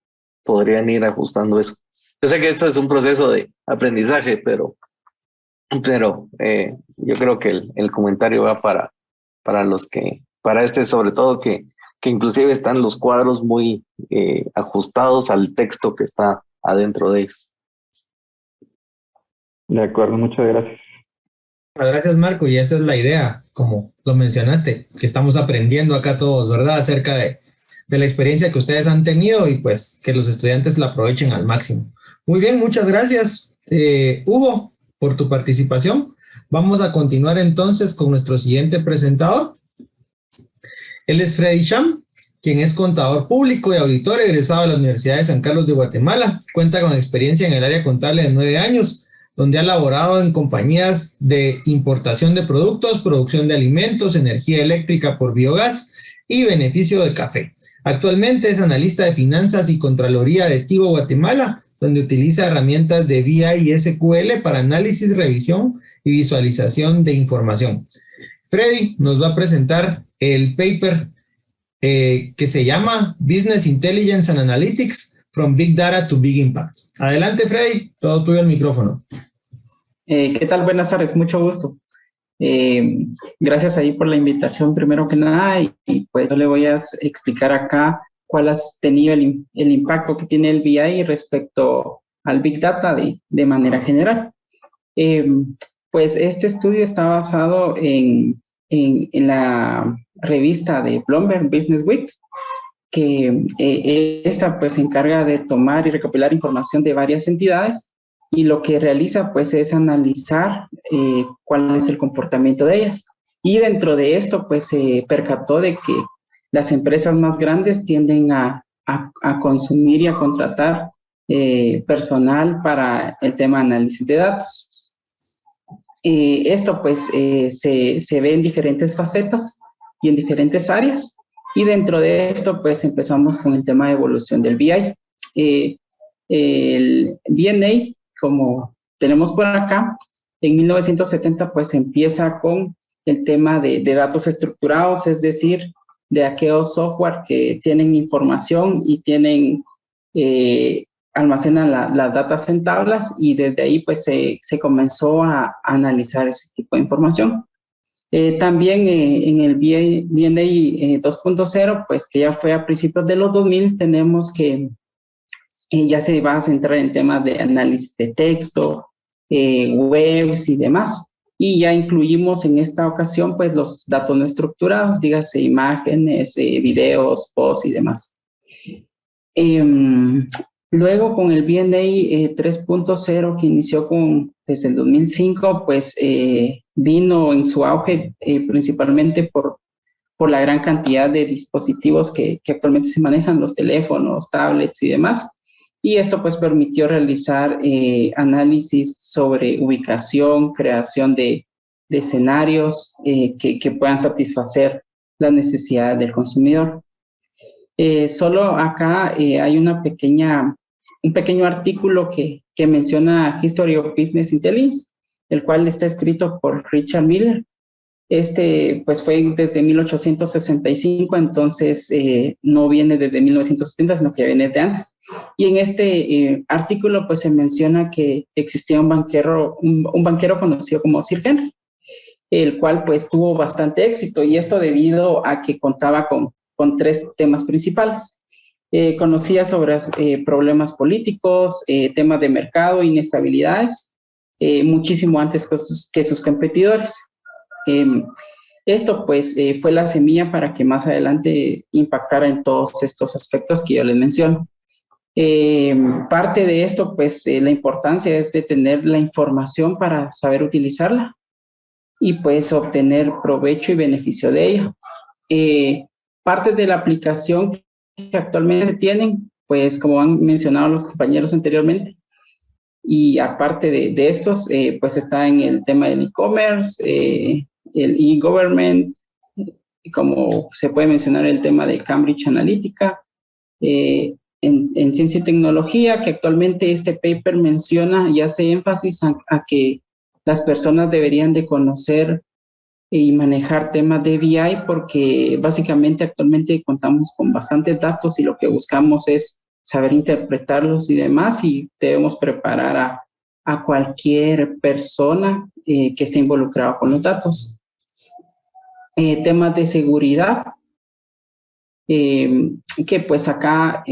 podrían ir ajustando eso. Yo sé que esto es un proceso de aprendizaje, pero yo creo que el comentario va para sobre todo que inclusive están los cuadros muy ajustados al texto que está adentro de ellos. De acuerdo, muchas gracias. Gracias, Marco, y esa es la idea, como lo mencionaste, que estamos aprendiendo acá todos, ¿verdad? Acerca de la experiencia que ustedes han tenido y pues que los estudiantes la aprovechen al máximo. Muy bien, muchas gracias, Hugo, por tu participación. Vamos a continuar entonces con nuestro siguiente presentador. Él es Freddy Cham, quien es contador público y auditor egresado de la Universidad de San Carlos de Guatemala. Cuenta con experiencia en el área contable de 9 años, donde ha laborado en compañías de importación de productos, producción de alimentos, energía eléctrica por biogás y beneficio de café. Actualmente es analista de finanzas y contraloría de Tigo Guatemala, donde utiliza herramientas de BI y SQL para análisis, revisión y visualización de información. Freddy nos va a presentar el paper que se llama Business Intelligence and Analytics from Big Data to Big Impact. Adelante, Freddy, todo tuyo el micrófono. ¿Qué tal? Buenas tardes, mucho gusto. Gracias ahí por la invitación, primero que nada, y pues yo le voy a explicar acá cuál ha tenido el impacto que tiene el BI respecto al Big Data de manera general. Pues este estudio está basado en la revista de Bloomberg Business Week, que esta pues se encarga de tomar y recopilar información de varias entidades, y lo que realiza pues es analizar cuál es el comportamiento de ellas. Y dentro de esto pues se percató de que las empresas más grandes tienden a consumir y a contratar personal para el tema de análisis de datos. Esto pues se ve en diferentes facetas y en diferentes áreas, y dentro de esto pues empezamos con el tema de evolución del BI. El BNA, como tenemos por acá, en 1970 pues empieza con el tema de datos estructurados, es decir, de aquellos software que tienen información y almacenan las datas en tablas, y desde ahí pues se comenzó a analizar ese tipo de información. También en el BNA 2.0, pues que ya fue a principios de los 2000, tenemos que ya se va a centrar en temas de análisis de texto, webs y demás. Y ya incluimos en esta ocasión pues los datos no estructurados, dígase imágenes, videos, posts y demás. Luego con el VNA 3.0 que inició desde el 2005, pues vino en su auge principalmente por la gran cantidad de dispositivos que actualmente se manejan, los teléfonos, tablets y demás. Y esto pues permitió realizar análisis sobre ubicación, creación de escenarios que puedan satisfacer las necesidades del consumidor. Solo acá hay un pequeño artículo que menciona History of Business Intelligence, el cual está escrito por Richard Miller. Pues fue desde 1865, entonces no viene desde 1970, sino que viene de antes. Y en este artículo pues se menciona que existía un banquero conocido como Sir Henry, el cual pues tuvo bastante éxito, y esto debido a que contaba con tres temas principales. Conocía sobre problemas políticos, temas de mercado, inestabilidades, muchísimo antes que sus competidores. Esto pues fue la semilla para que más adelante impactara en todos estos aspectos que yo les menciono. Parte de esto pues la importancia es de tener la información para saber utilizarla y pues obtener provecho y beneficio de ella. Parte de la aplicación que actualmente se tienen, pues como han mencionado los compañeros anteriormente, y aparte de estos, pues está en el tema del e-commerce, el e-government, como se puede mencionar el tema de Cambridge Analytica, en ciencia y tecnología, que actualmente este paper menciona y hace énfasis a que las personas deberían de conocer y manejar temas de BI, porque básicamente actualmente contamos con bastantes datos y lo que buscamos es saber interpretarlos y demás, y debemos preparar a cualquier persona que esté involucrada con los datos. Temas de seguridad, que pues acá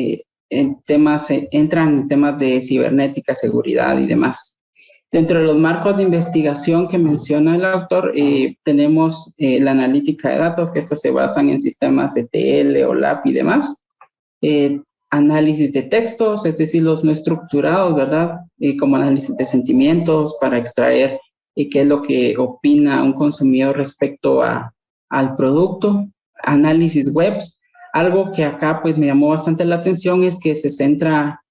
entran temas de cibernética, seguridad y demás. Dentro de los marcos de investigación que menciona el autor, tenemos la analítica de datos, que estos se basan en sistemas ETL, OLAP y demás. Análisis de textos, es decir, los no estructurados, ¿verdad? Como análisis de sentimientos para extraer qué es lo que opina un consumidor respecto al producto. Análisis webs. Algo que acá pues me llamó bastante la atención es que se centra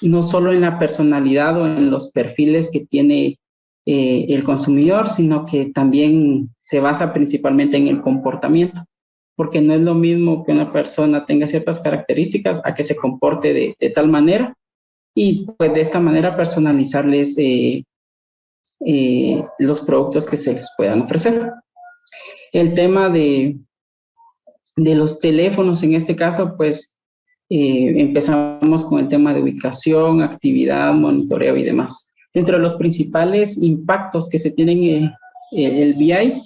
no solo en la personalidad o en los perfiles que tiene el consumidor, sino que también se basa principalmente en el comportamiento, porque no es lo mismo que una persona tenga ciertas características a que se comporte de tal manera, y pues de esta manera personalizarles los productos que se les puedan ofrecer. El tema de los teléfonos, en este caso, pues empezamos con el tema de ubicación, actividad, monitoreo y demás. Dentro de los principales impactos que se tienen el BI,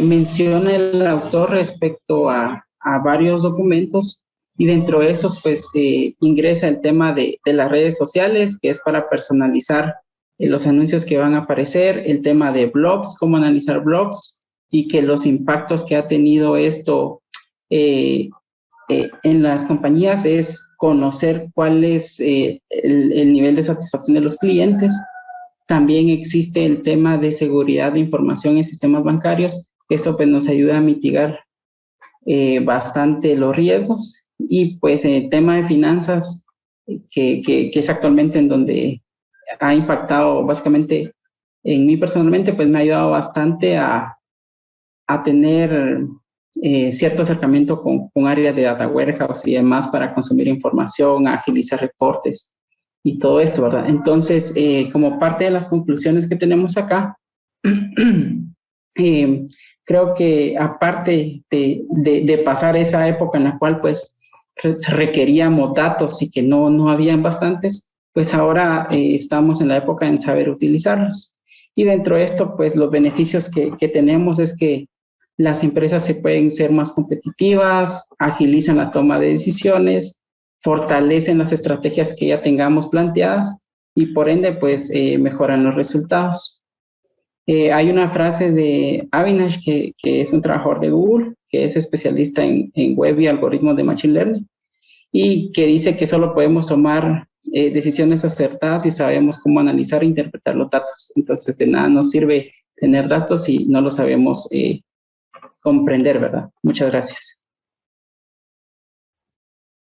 menciona el autor respecto a varios documentos, y dentro de esos pues ingresa el tema de las redes sociales, que es para personalizar los anuncios que van a aparecer, el tema de blogs, cómo analizar blogs, y que los impactos que ha tenido esto en las compañías es conocer cuál es el nivel de satisfacción de los clientes. También existe el tema de seguridad de información en sistemas bancarios. Esto pues nos ayuda a mitigar bastante los riesgos. Y pues el tema de finanzas, que es actualmente en donde ha impactado básicamente en mí personalmente, pues me ha ayudado bastante a tener cierto acercamiento con áreas de data warehouse y demás para consumir información, agilizar reportes y todo esto, ¿verdad? Entonces, como parte de las conclusiones que tenemos acá, creo que aparte de pasar esa época en la cual pues requeríamos datos y que no habían bastantes, pues ahora estamos en la época en saber utilizarlos. Y dentro de esto, pues los beneficios que tenemos es que las empresas se pueden ser más competitivas, agilizan la toma de decisiones, fortalecen las estrategias que ya tengamos planteadas y por ende pues mejoran los resultados. Hay una frase de Avinash, que es un trabajador de Google, que es especialista en web y algoritmos de Machine Learning, y que dice que solo podemos tomar decisiones acertadas si sabemos cómo analizar e interpretar los datos. Entonces, de nada nos sirve tener datos si no los sabemos comprender, ¿verdad? Muchas gracias.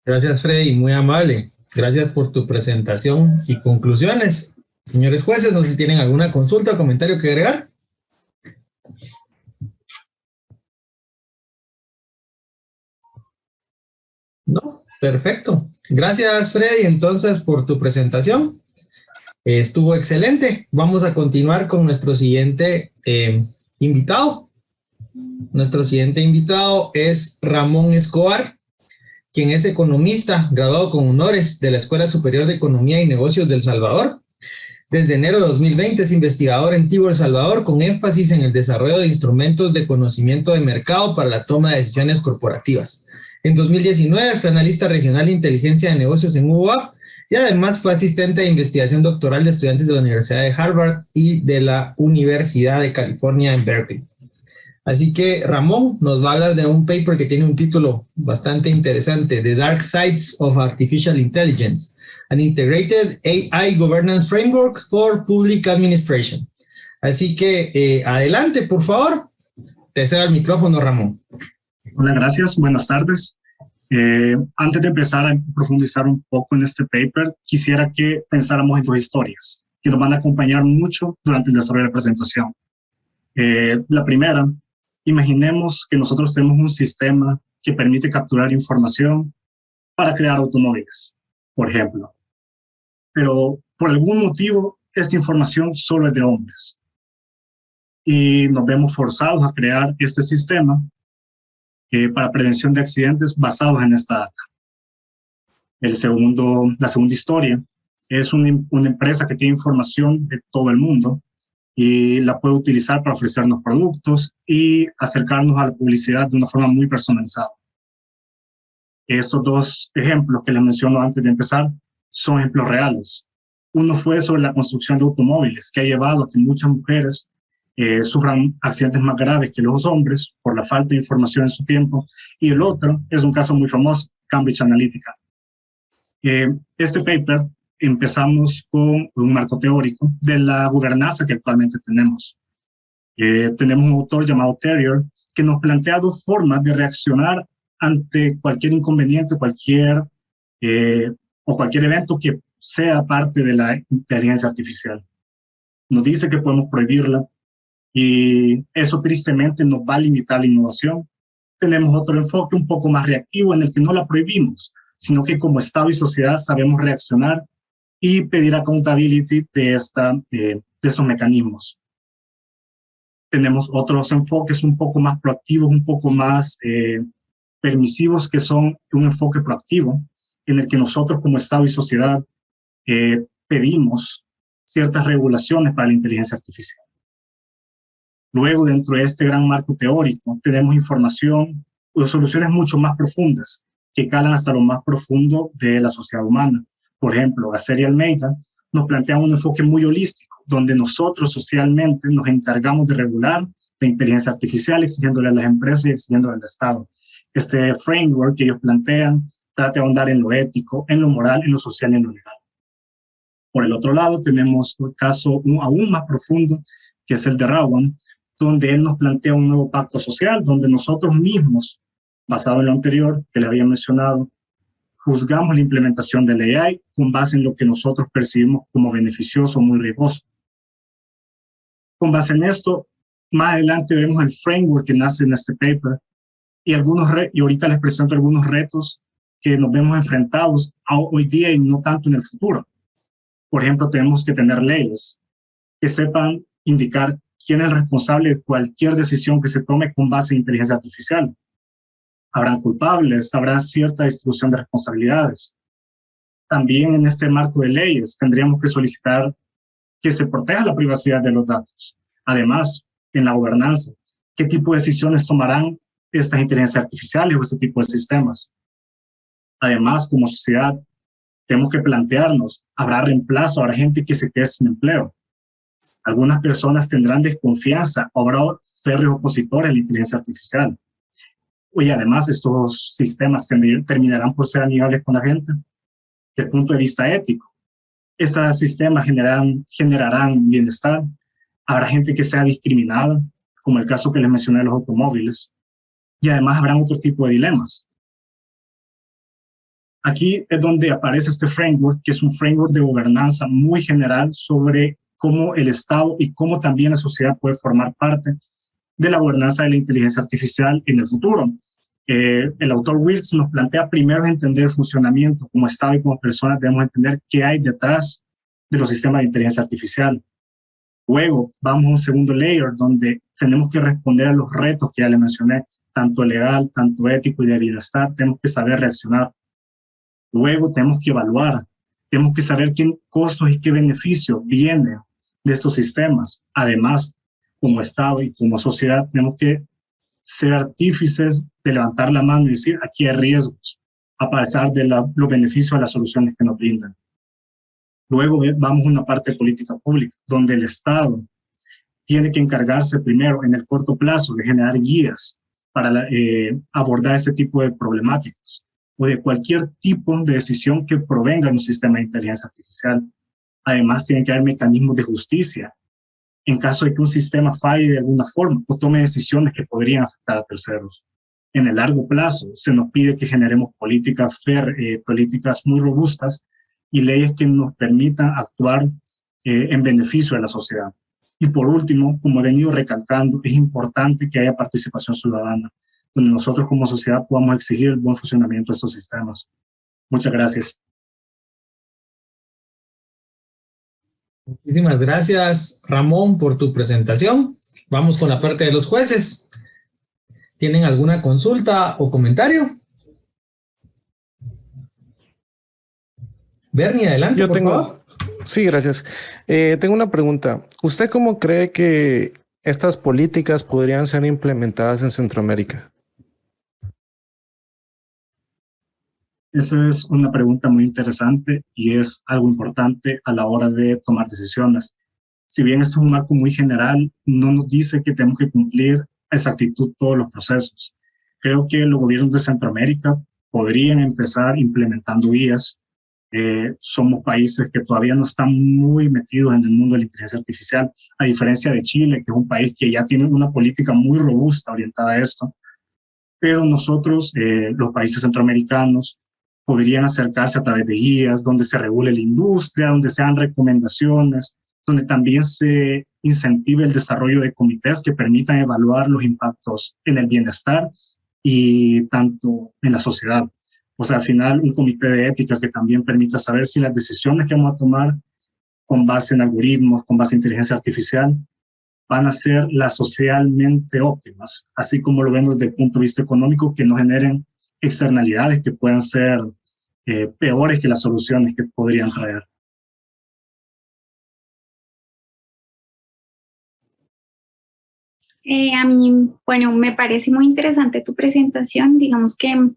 Gracias, Freddy, muy amable. Gracias por tu presentación y conclusiones. Señores jueces, no sé si tienen alguna consulta o comentario que agregar. No, perfecto. Gracias, Freddy, entonces, por tu presentación. Estuvo excelente. Vamos a continuar con nuestro siguiente invitado. Nuestro siguiente invitado es Ramón Escobar, quien es economista, graduado con honores de la Escuela Superior de Economía y Negocios de El Salvador. Desde enero de 2020 es investigador en TIBO El Salvador, con énfasis en el desarrollo de instrumentos de conocimiento de mercado para la toma de decisiones corporativas. En 2019 fue analista regional de inteligencia de negocios en UBA y además fue asistente de investigación doctoral de estudiantes de la Universidad de Harvard y de la Universidad de California en Berkeley. Así que Ramón nos va a hablar de un paper que tiene un título bastante interesante, The Dark Sides of Artificial Intelligence, an Integrated AI Governance Framework for Public Administration. Así que adelante, por favor. Te cedo el micrófono, Ramón. Hola, gracias. Buenas tardes. Antes de empezar a profundizar un poco en este paper, quisiera que pensáramos en dos historias que nos van a acompañar mucho durante el desarrollo de la presentación. La primera, imaginemos que nosotros tenemos un sistema que permite capturar información para crear automóviles, por ejemplo. Pero por algún motivo, esta información solo es de hombres. Y nos vemos forzados a crear este sistema para prevención de accidentes basados en esta data. La segunda historia es una empresa que tiene información de todo el mundo y la puede utilizar para ofrecernos productos y acercarnos a la publicidad de una forma muy personalizada. Estos dos ejemplos que les menciono antes de empezar son ejemplos reales. Uno fue sobre la construcción de automóviles, que ha llevado a que muchas mujeres sufran accidentes más graves que los hombres por la falta de información en su tiempo. Y el otro es un caso muy famoso, Cambridge Analytica. Este paper empezamos con un marco teórico de la gobernanza que actualmente tenemos. Tenemos un autor llamado Terrier que nos plantea dos formas de reaccionar ante cualquier inconveniente, cualquier evento que sea parte de la inteligencia artificial. Nos dice que podemos prohibirla y eso tristemente nos va a limitar la innovación. Tenemos otro enfoque un poco más reactivo en el que no la prohibimos, sino que como Estado y sociedad sabemos reaccionar y pedir accountability de estos mecanismos. Tenemos otros enfoques un poco más proactivos, un poco más permisivos, que son un enfoque proactivo, en el que nosotros como Estado y sociedad pedimos ciertas regulaciones para la inteligencia artificial. Luego, dentro de este gran marco teórico, tenemos información o soluciones mucho más profundas, que calan hasta lo más profundo de la sociedad humana. Por ejemplo, Acer y Almeida nos plantean un enfoque muy holístico, donde nosotros socialmente nos encargamos de regular la inteligencia artificial, exigiéndole a las empresas y exigiéndole al Estado. Este framework que ellos plantean trata de ahondar en lo ético, en lo moral, en lo social y en lo legal. Por el otro lado, tenemos un caso aún más profundo, que es el de Rawan, donde él nos plantea un nuevo pacto social, donde nosotros mismos, basado en lo anterior que les había mencionado, juzgamos la implementación de la AI con base en lo que nosotros percibimos como beneficioso, muy riesgoso. Con base en esto, más adelante veremos el framework que nace en este paper y ahorita les presento algunos retos que nos vemos enfrentados hoy día y no tanto en el futuro. Por ejemplo, tenemos que tener leyes que sepan indicar quién es el responsable de cualquier decisión que se tome con base en inteligencia artificial. Habrán culpables, habrá cierta distribución de responsabilidades. También en este marco de leyes tendríamos que solicitar que se proteja la privacidad de los datos. Además, en la gobernanza, ¿qué tipo de decisiones tomarán estas inteligencias artificiales o este tipo de sistemas? Además, como sociedad, tenemos que plantearnos, ¿habrá reemplazo? ¿Habrá gente que se quede sin empleo? Algunas personas tendrán desconfianza, o habrá férreos opositores a la inteligencia artificial. y además estos sistemas terminarán por ser amigables con la gente. Desde el punto de vista ético, estos sistemas generarán bienestar. Habrá gente que sea discriminada, como el caso que les mencioné de los automóviles, y además habrá otro tipo de dilemas. Aquí es donde aparece este framework, que es un framework de gobernanza muy general sobre cómo el Estado y cómo también la sociedad puede formar parte de la gobernanza de la inteligencia artificial en el futuro. El autor Wirtz nos plantea primero entender el funcionamiento. Como Estado y como personas debemos entender qué hay detrás de los sistemas de inteligencia artificial. Luego vamos a un segundo layer donde tenemos que responder a los retos que ya le mencioné, tanto legal, tanto ético y de bienestar. Tenemos que saber reaccionar. Luego tenemos que evaluar, tenemos que saber qué costos y qué beneficios vienen de estos sistemas. Además, como Estado y como sociedad, tenemos que ser artífices de levantar la mano y decir, aquí hay riesgos, a pesar de los beneficios de las soluciones que nos brindan. Luego vamos a una parte de política pública, donde el Estado tiene que encargarse primero, en el corto plazo, de generar guías para abordar ese tipo de problemáticas, o de cualquier tipo de decisión que provenga de un sistema de inteligencia artificial. Además, tiene que haber mecanismos de justicia en caso de que un sistema falle de alguna forma o tome decisiones que podrían afectar a terceros. En el largo plazo, se nos pide que generemos políticas políticas muy robustas y leyes que nos permitan actuar en beneficio de la sociedad. Y por último, como he venido recalcando, es importante que haya participación ciudadana, donde nosotros como sociedad podamos exigir el buen funcionamiento de estos sistemas. Muchas gracias. Muchísimas gracias, Ramón, por tu presentación. Vamos con la parte de los jueces. ¿Tienen alguna consulta o comentario? Bernie, adelante, por favor. Sí, gracias. Tengo una pregunta. ¿Usted cómo cree que estas políticas podrían ser implementadas en Centroamérica? Esa es una pregunta muy interesante y es algo importante a la hora de tomar decisiones. Si bien es un marco muy general, no nos dice que tenemos que cumplir a exactitud todos los procesos. Creo que los gobiernos de Centroamérica podrían empezar implementando guías. Somos países que todavía no están muy metidos en el mundo de la inteligencia artificial, a diferencia de Chile, que es un país que ya tiene una política muy robusta orientada a esto. Pero nosotros, los países centroamericanos, podrían acercarse a través de guías donde se regule la industria, donde se hagan recomendaciones, donde también se incentive el desarrollo de comités que permitan evaluar los impactos en el bienestar y tanto en la sociedad. O sea, al final, un comité de ética que también permita saber si las decisiones que vamos a tomar con base en algoritmos, con base en inteligencia artificial, van a ser las socialmente óptimas, así como lo vemos desde el punto de vista económico, que no generen externalidades que puedan ser peores que las soluciones que podrían traer. A mí, bueno, me parece muy interesante tu presentación. Digamos que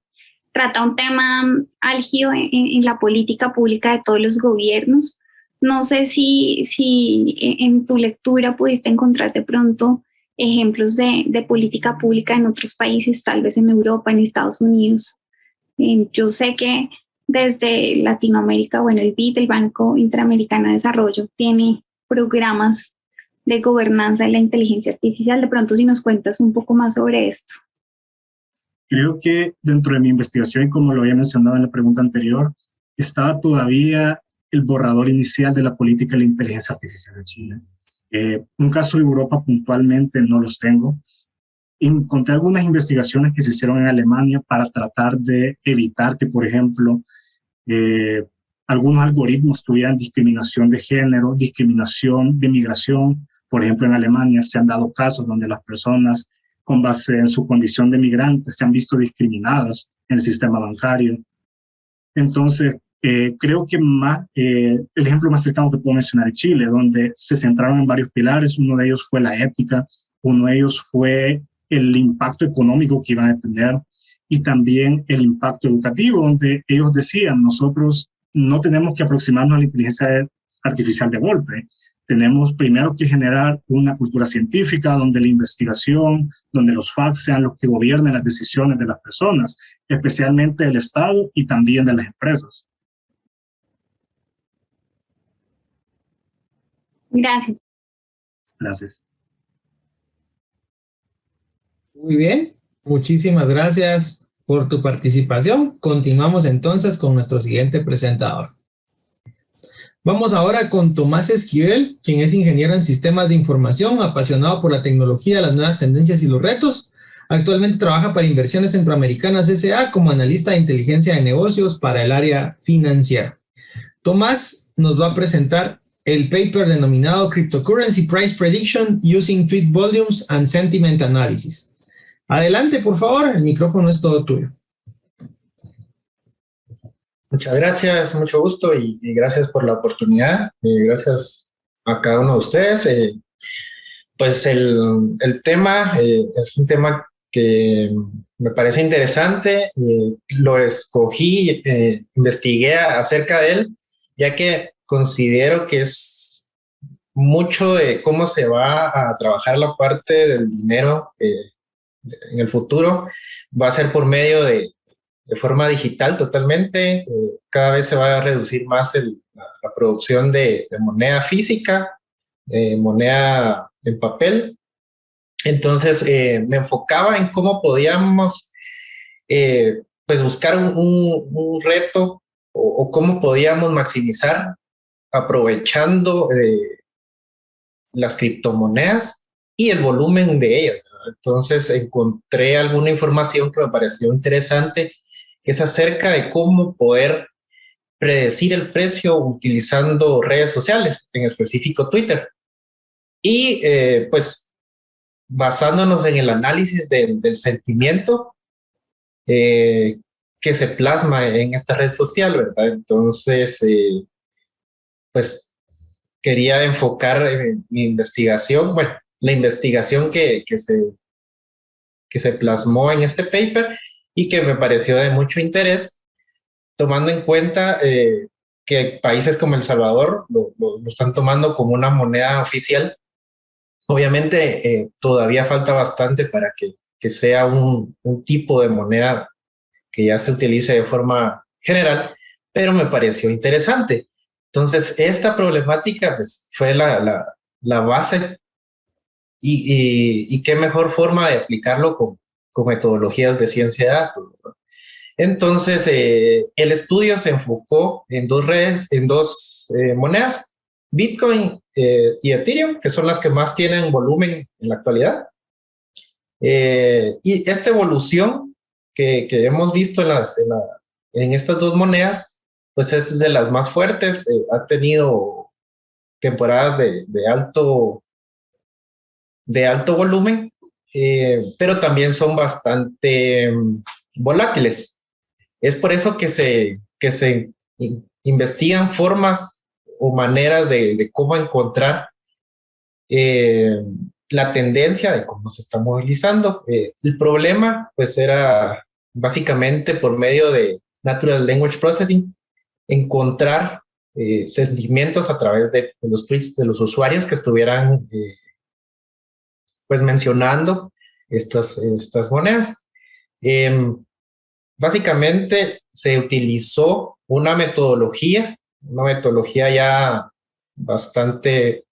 trata un tema álgido en la política pública de todos los gobiernos. No sé si en tu lectura pudiste encontrar de pronto ejemplos de política pública en otros países, tal vez en Europa, en Estados Unidos. Yo sé que desde Latinoamérica, bueno, el BID, el Banco Interamericano de Desarrollo, tiene programas de gobernanza de la inteligencia artificial. De pronto, si nos cuentas un poco más sobre esto. Creo que dentro de mi investigación, y como lo había mencionado en la pregunta anterior, estaba todavía el borrador inicial de la política de la inteligencia artificial de Chile. Un caso de Europa puntualmente no los tengo. Encontré algunas investigaciones que se hicieron en Alemania para tratar de evitar que, por ejemplo, algunos algoritmos tuvieran discriminación de género, discriminación de migración. Por ejemplo, en Alemania se han dado casos donde las personas con base en su condición de migrante se han visto discriminadas en el sistema bancario. Entonces, creo que el ejemplo más cercano que puedo mencionar es Chile, donde se centraron en varios pilares. Uno de ellos fue la ética, uno de ellos fue el impacto económico que iban a tener y también el impacto educativo, donde ellos decían, nosotros no tenemos que aproximarnos a la inteligencia artificial de golpe, tenemos primero que generar una cultura científica donde la investigación, donde los facts sean los que gobiernen las decisiones de las personas, especialmente del Estado y también de las empresas. Gracias. Gracias. Muy bien, muchísimas gracias por tu participación. Continuamos entonces con nuestro siguiente presentador. Vamos ahora con Tomás Esquivel, quien es ingeniero en sistemas de información, apasionado por la tecnología, las nuevas tendencias y los retos. Actualmente trabaja para Inversiones Centroamericanas S.A. como analista de inteligencia de negocios para el área financiera. Tomás nos va a presentar el paper denominado Cryptocurrency Price Prediction Using Tweet Volumes and Sentiment Analysis. Adelante, por favor, el micrófono es todo tuyo. Muchas gracias, mucho gusto y gracias por la oportunidad. Gracias a cada uno de ustedes. Pues el tema es un tema que me parece interesante. Lo escogí, investigué acerca de él, ya que considero que es mucho de cómo se va a trabajar la parte del dinero en el futuro. Va a ser por medio de forma digital totalmente. Cada vez se va a reducir más la producción de moneda física, moneda en papel. Entonces me enfocaba en cómo podíamos pues buscar un reto o cómo podíamos maximizar aprovechando las criptomonedas y el volumen de ellas. Entonces encontré alguna información que me pareció interesante, que es acerca de cómo poder predecir el precio utilizando redes sociales, en específico Twitter. Y pues basándonos en el análisis del sentimiento que se plasma en esta red social, ¿verdad? Entonces, pues quería enfocar mi investigación, bueno, la investigación que se plasmó en este paper y que me pareció de mucho interés, tomando en cuenta que países como El Salvador lo están tomando como una moneda oficial. Obviamente todavía falta bastante para que sea un tipo de moneda que ya se utilice de forma general, pero me pareció interesante. Entonces, esta problemática pues, fue la base y qué mejor forma de aplicarlo con metodologías de ciencia de datos, ¿verdad? Entonces, el estudio se enfocó en dos redes, en dos monedas, Bitcoin y Ethereum, que son las que más tienen volumen en la actualidad. Y esta evolución que hemos visto en estas dos monedas, pues es de las más fuertes. Ha tenido temporadas de alto volumen, pero también son bastante volátiles. Es por eso que se investigan formas o maneras de cómo encontrar la tendencia de cómo se está movilizando. El problema, pues, era básicamente por medio de Natural Language Processing, encontrar sentimientos a través de los tweets de los usuarios que estuvieran pues mencionando estas monedas. Básicamente se utilizó una metodología ya bastante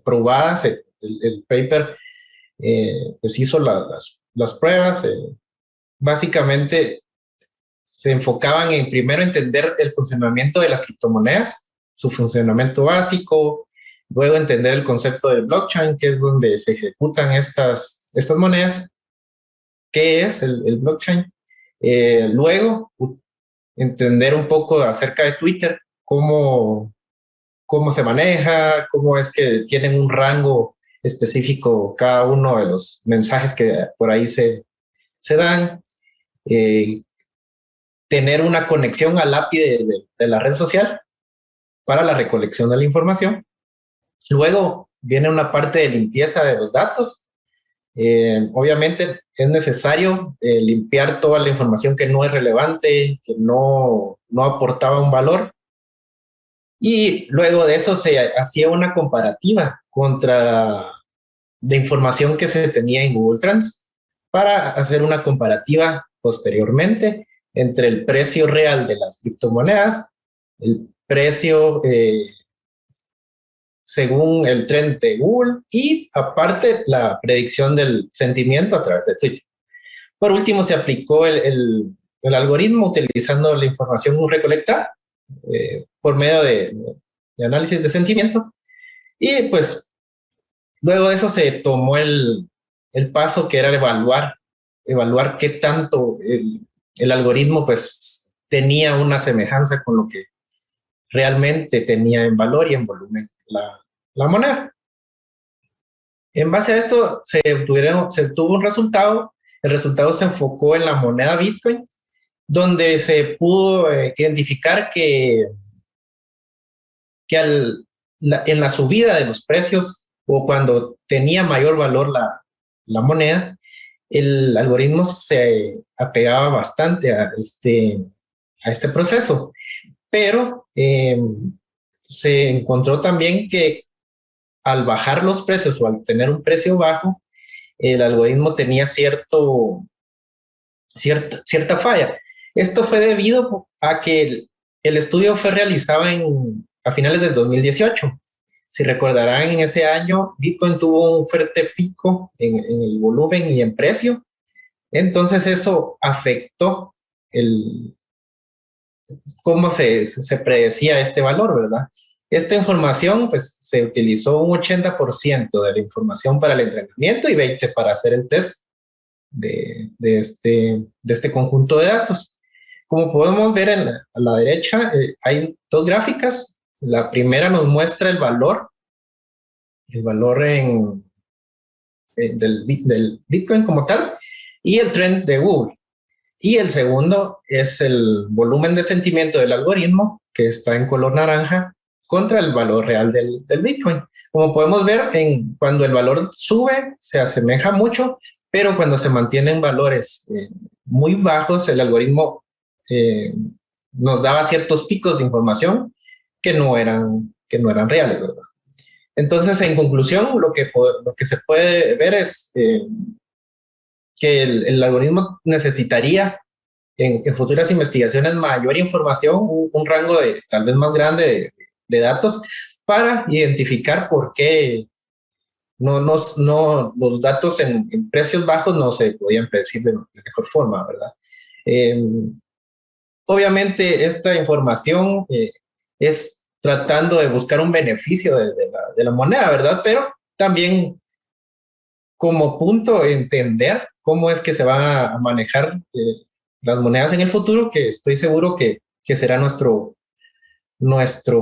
probada. El paper pues hizo las pruebas. Básicamente se enfocaban en primero entender el funcionamiento de las criptomonedas, su funcionamiento básico, luego entender el concepto del blockchain, que es donde se ejecutan estas monedas. ¿Qué es el blockchain? Luego entender un poco acerca de Twitter, cómo se maneja, cómo es que tienen un rango específico cada uno de los mensajes que por ahí se dan. Tener una conexión al API de la red social para la recolección de la información. Luego viene una parte de limpieza de los datos. Obviamente es necesario limpiar toda la información que no es relevante, que no aportaba un valor. Y luego de eso se hacía una comparativa de información que se tenía en Google Trends para hacer una comparativa posteriormente entre el precio real de las criptomonedas, el precio según el trend de Google y aparte la predicción del sentimiento a través de Twitter. Por último, se aplicó el algoritmo utilizando la información recolectada por medio de análisis de sentimiento. Y pues luego de eso se tomó el paso que era evaluar qué tanto el algoritmo pues tenía una semejanza con lo que realmente tenía en valor y en volumen la moneda. En base a esto se tuvo un resultado. El resultado se enfocó en la moneda Bitcoin, donde se pudo identificar que en la subida de los precios o cuando tenía mayor valor la moneda, el algoritmo se apegaba bastante a este proceso. Pero se encontró también que al bajar los precios o al tener un precio bajo, el algoritmo tenía cierta falla. Esto fue debido a que el estudio fue realizado a finales del 2018. Si recordarán, en ese año Bitcoin tuvo un fuerte pico en el volumen y en precio. Entonces eso afectó cómo se predecía este valor, ¿verdad? Esta información, pues, se utilizó un 80% de la información para el entrenamiento y 20% para hacer el test de este conjunto de datos. Como podemos ver a la derecha, hay dos gráficas. La primera nos muestra el valor del Bitcoin como tal y el trend de Google. Y el segundo es el volumen de sentimiento del algoritmo, que está en color naranja, contra el valor real del Bitcoin. Como podemos ver, cuando el valor sube, se asemeja mucho, pero cuando se mantienen valores muy bajos, el algoritmo nos daba ciertos picos de información que no eran reales, ¿verdad? Entonces, en conclusión, lo que se puede ver es que el algoritmo necesitaría en futuras investigaciones mayor información, un rango tal vez más grande de datos para identificar por qué los datos en precios bajos no se podían predecir de mejor forma, ¿verdad? Obviamente esta información es tratando de buscar un beneficio de la moneda, ¿verdad? Pero también como punto entender cómo es que se va a manejar las monedas en el futuro, que estoy seguro que será nuestro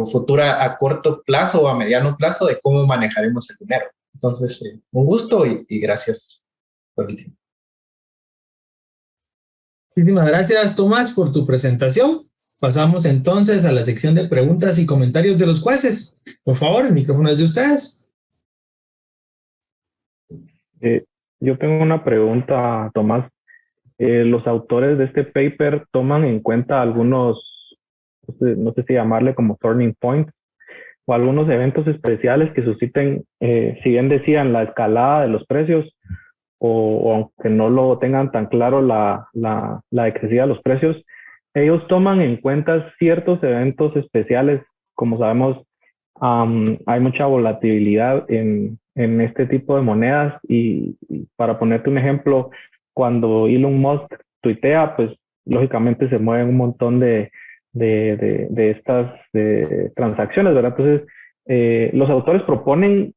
futuro a corto plazo o a mediano plazo de cómo manejaremos el dinero. Entonces, un gusto y gracias por el tiempo. Muchísimas gracias, Tomás, por tu presentación. Pasamos entonces a la sección de preguntas y comentarios de los jueces. Por favor, el micrófono es de ustedes. Yo tengo una pregunta, Tomás. Los autores de este paper toman en cuenta algunos, no sé si llamarle como turning points, o algunos eventos especiales que susciten, si bien decían la escalada de los precios, o aunque no lo tengan tan claro la decrecida de los precios, ellos toman en cuenta ciertos eventos especiales. Como sabemos, hay mucha volatilidad en este tipo de monedas y para ponerte un ejemplo, cuando Elon Musk tuitea, pues lógicamente se mueven un montón de estas transacciones, ¿verdad? Entonces, ¿los autores proponen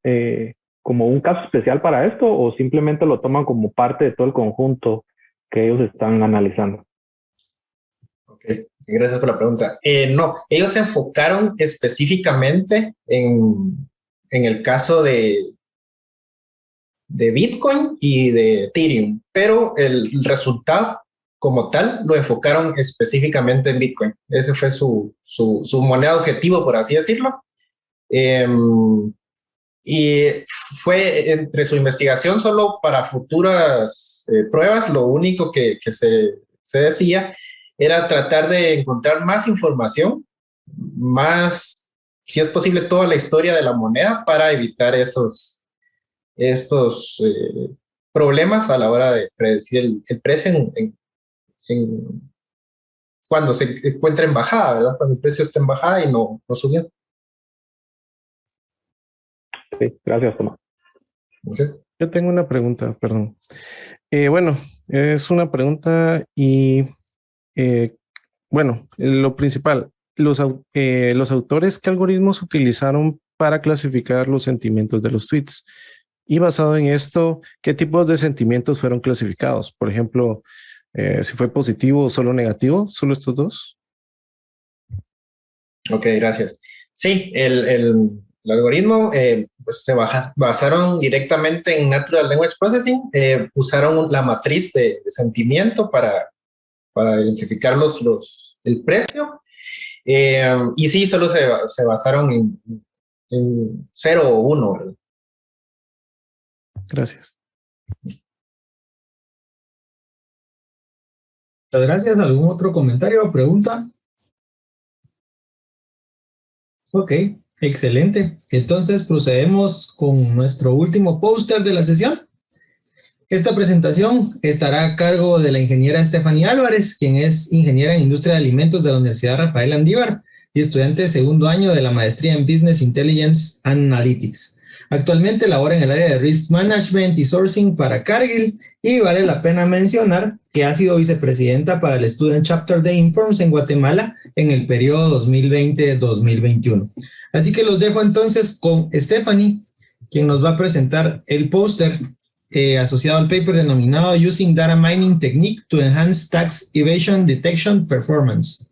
como un caso especial para esto o simplemente lo toman como parte de todo el conjunto que ellos están analizando? Ok, gracias por la pregunta. No, ellos se enfocaron específicamente en el caso de Bitcoin y de Ethereum, pero el resultado como tal lo enfocaron específicamente en Bitcoin. Ese fue su moneda objetivo, por así decirlo. Y fue entre su investigación solo para futuras pruebas. Lo único que se decía era tratar de encontrar más información, más si es posible, toda la historia de la moneda para evitar estos problemas a la hora de predecir el precio cuando se encuentra en bajada, ¿verdad? Cuando el precio está en bajada y no subió. Sí, gracias, Tomás. No sé. Yo tengo una pregunta, perdón. Bueno, es una pregunta y bueno, lo principal, los autores, ¿qué algoritmos utilizaron para clasificar los sentimientos de los tweets? Y basado en esto, ¿qué tipos de sentimientos fueron clasificados? Por ejemplo, si fue positivo o solo negativo, solo estos dos. Ok, gracias. Sí, el algoritmo pues se basaron directamente en Natural Language Processing, usaron la matriz de sentimiento para identificar el precio, y sí, solo se basaron en 0 o 1, ¿verdad? Gracias. Muchas gracias. ¿Algún otro comentario o pregunta? Ok, excelente. Entonces procedemos con nuestro último póster de la sesión. Esta presentación estará a cargo de la ingeniera Stephanie Álvarez, quien es ingeniera en industria de alimentos de la Universidad Rafael Andívar y estudiante de segundo año de la maestría en Business Intelligence Analytics. Actualmente labora en el área de Risk Management y Sourcing para Cargill, y vale la pena mencionar que ha sido vicepresidenta para el Student Chapter de Informs en Guatemala en el periodo 2020-2021. Así que los dejo entonces con Stephanie, quien nos va a presentar el póster asociado al paper denominado Using Data Mining Technique to Enhance Tax Evasion Detection Performance.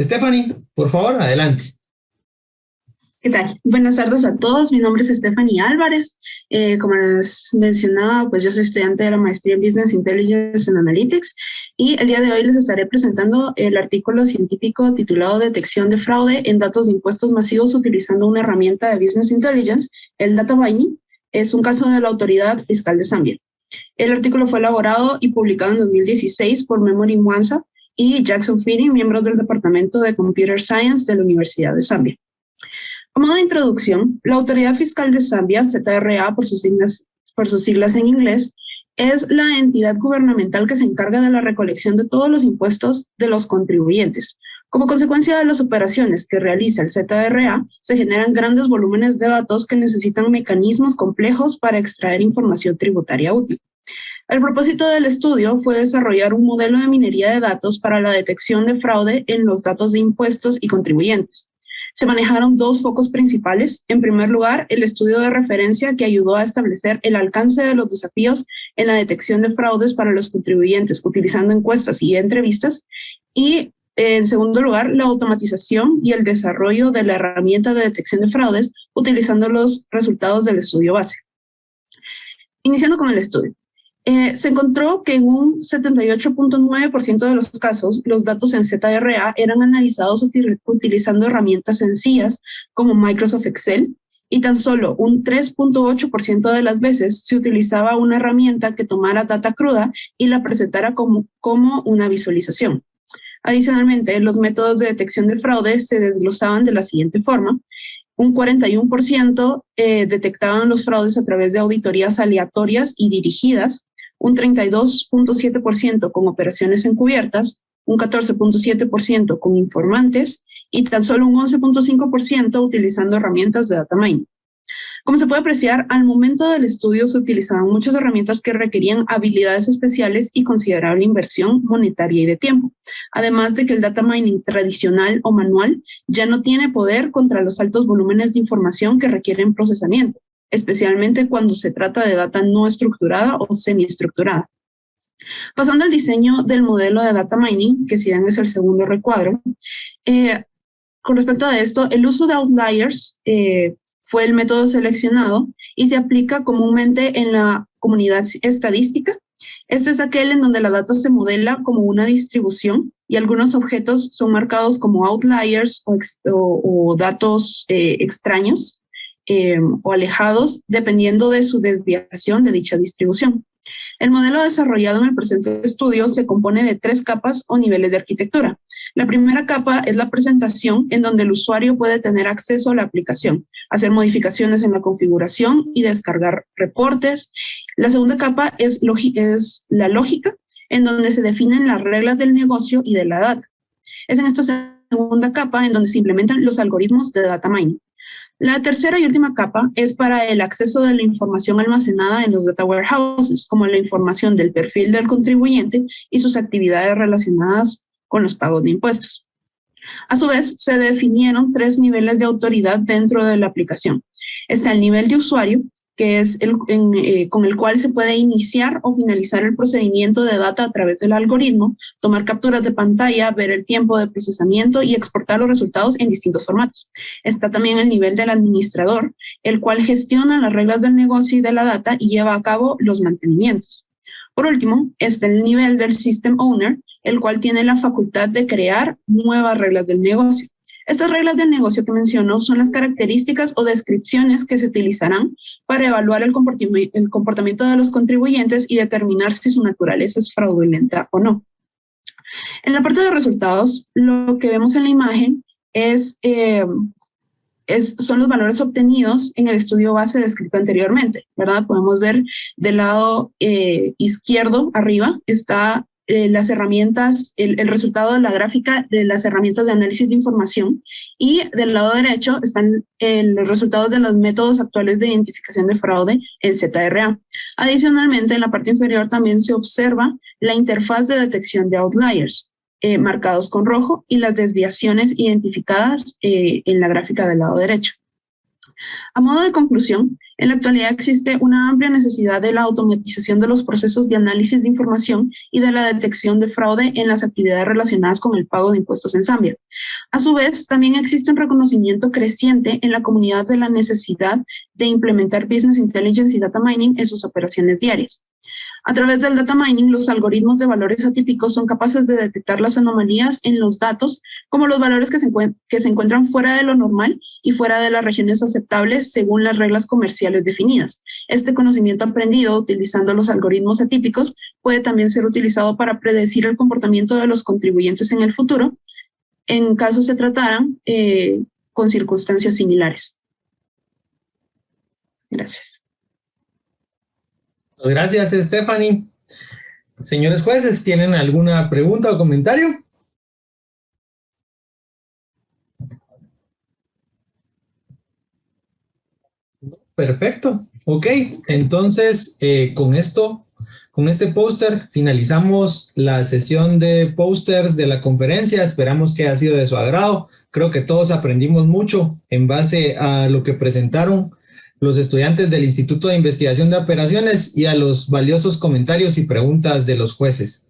Stephanie, por favor, adelante. ¿Qué tal? Buenas tardes a todos. Mi nombre es Stephanie Álvarez. Como les mencionaba, pues yo soy estudiante de la maestría en Business Intelligence and Analytics, y el día de hoy les estaré presentando el artículo científico titulado Detección de fraude en datos de impuestos masivos utilizando una herramienta de Business Intelligence, el Data Mining. Es un caso de la Autoridad Fiscal de Zambia. El artículo fue elaborado y publicado en 2016 por Memory Mwanza y Jackson Finney, miembros del Departamento de Computer Science de la Universidad de Zambia. A modo de introducción, la Autoridad Fiscal de Zambia, ZRA por sus siglas en inglés, es la entidad gubernamental que se encarga de la recolección de todos los impuestos de los contribuyentes. Como consecuencia de las operaciones que realiza el ZRA, se generan grandes volúmenes de datos que necesitan mecanismos complejos para extraer información tributaria útil. El propósito del estudio fue desarrollar un modelo de minería de datos para la detección de fraude en los datos de impuestos y contribuyentes. Se manejaron dos focos principales. En primer lugar, el estudio de referencia que ayudó a establecer el alcance de los desafíos en la detección de fraudes para los contribuyentes utilizando encuestas y entrevistas. Y en segundo lugar, la automatización y el desarrollo de la herramienta de detección de fraudes utilizando los resultados del estudio base. Iniciando con el estudio. Se encontró que en un 78.9% de los casos, los datos en ZRA eran analizados utilizando herramientas sencillas como Microsoft Excel, y tan solo un 3.8% de las veces se utilizaba una herramienta que tomara data cruda y la presentara como una visualización. Adicionalmente, los métodos de detección de fraude se desglosaban de la siguiente forma. Un 41% detectaban los fraudes a través de auditorías aleatorias y dirigidas, un 32.7% con operaciones encubiertas, un 14.7% con informantes y tan solo un 11.5% utilizando herramientas de data mining. Como se puede apreciar, al momento del estudio se utilizaban muchas herramientas que requerían habilidades especiales y considerable inversión monetaria y de tiempo, además de que el data mining tradicional o manual ya no tiene poder contra los altos volúmenes de información que requieren procesamiento, especialmente cuando se trata de data no estructurada o semiestructurada. Pasando al diseño del modelo de data mining, que si ven es el segundo recuadro, con respecto a esto, el uso de outliers fue el método seleccionado y se aplica comúnmente en la comunidad estadística. Este es aquel en donde la data se modela como una distribución y algunos objetos son marcados como outliers o datos extraños o alejados dependiendo de su desviación de dicha distribución. El modelo desarrollado en el presente estudio se compone de 3 capas o niveles de arquitectura. La primera capa es la presentación, en donde el usuario puede tener acceso a la aplicación, hacer modificaciones en la configuración y descargar reportes. La segunda capa es la lógica, en donde se definen las reglas del negocio y de la data. Es en esta segunda capa en donde se implementan los algoritmos de data mining. La tercera y última capa es para el acceso de la información almacenada en los data warehouses, como la información del perfil del contribuyente y sus actividades relacionadas con los pagos de impuestos. A su vez, se definieron 3 niveles de autoridad dentro de la aplicación. Está el nivel de usuario, que es con el cual se puede iniciar o finalizar el procedimiento de data a través del algoritmo, tomar capturas de pantalla, ver el tiempo de procesamiento y exportar los resultados en distintos formatos. Está también el nivel del administrador, el cual gestiona las reglas del negocio y de la data y lleva a cabo los mantenimientos. Por último, está el nivel del System Owner, el cual tiene la facultad de crear nuevas reglas del negocio. Estas reglas del negocio que menciono son las características o descripciones que se utilizarán para evaluar el comportamiento de los contribuyentes y determinar si su naturaleza es fraudulenta o no. En la parte de resultados, lo que vemos en la imagen son los valores obtenidos en el estudio base descrito anteriormente, ¿verdad? Podemos ver del lado izquierdo arriba está las herramientas, el resultado de la gráfica de las herramientas de análisis de información, y del lado derecho están los resultados de los métodos actuales de identificación de fraude, el ZRA. Adicionalmente, en la parte inferior también se observa la interfaz de detección de outliers, marcados con rojo, y las desviaciones identificadas en la gráfica del lado derecho. A modo de conclusión, en la actualidad existe una amplia necesidad de la automatización de los procesos de análisis de información y de la detección de fraude en las actividades relacionadas con el pago de impuestos en Zambia. A su vez, también existe un reconocimiento creciente en la comunidad de la necesidad de implementar Business Intelligence y Data Mining en sus operaciones diarias. A través del data mining, los algoritmos de valores atípicos son capaces de detectar las anomalías en los datos, como los valores que se encuentran fuera de lo normal y fuera de las regiones aceptables según las reglas comerciales definidas. Este conocimiento aprendido utilizando los algoritmos atípicos puede también ser utilizado para predecir el comportamiento de los contribuyentes en el futuro, en caso se trataran con circunstancias similares. Gracias. Gracias, Stephanie. Señores jueces, ¿tienen alguna pregunta o comentario? Perfecto. Ok, entonces con este póster finalizamos la sesión de pósters de la conferencia. Esperamos que haya sido de su agrado. Creo que todos aprendimos mucho en base a lo que presentaron los estudiantes del Instituto de Investigación de Operaciones y a los valiosos comentarios y preguntas de los jueces.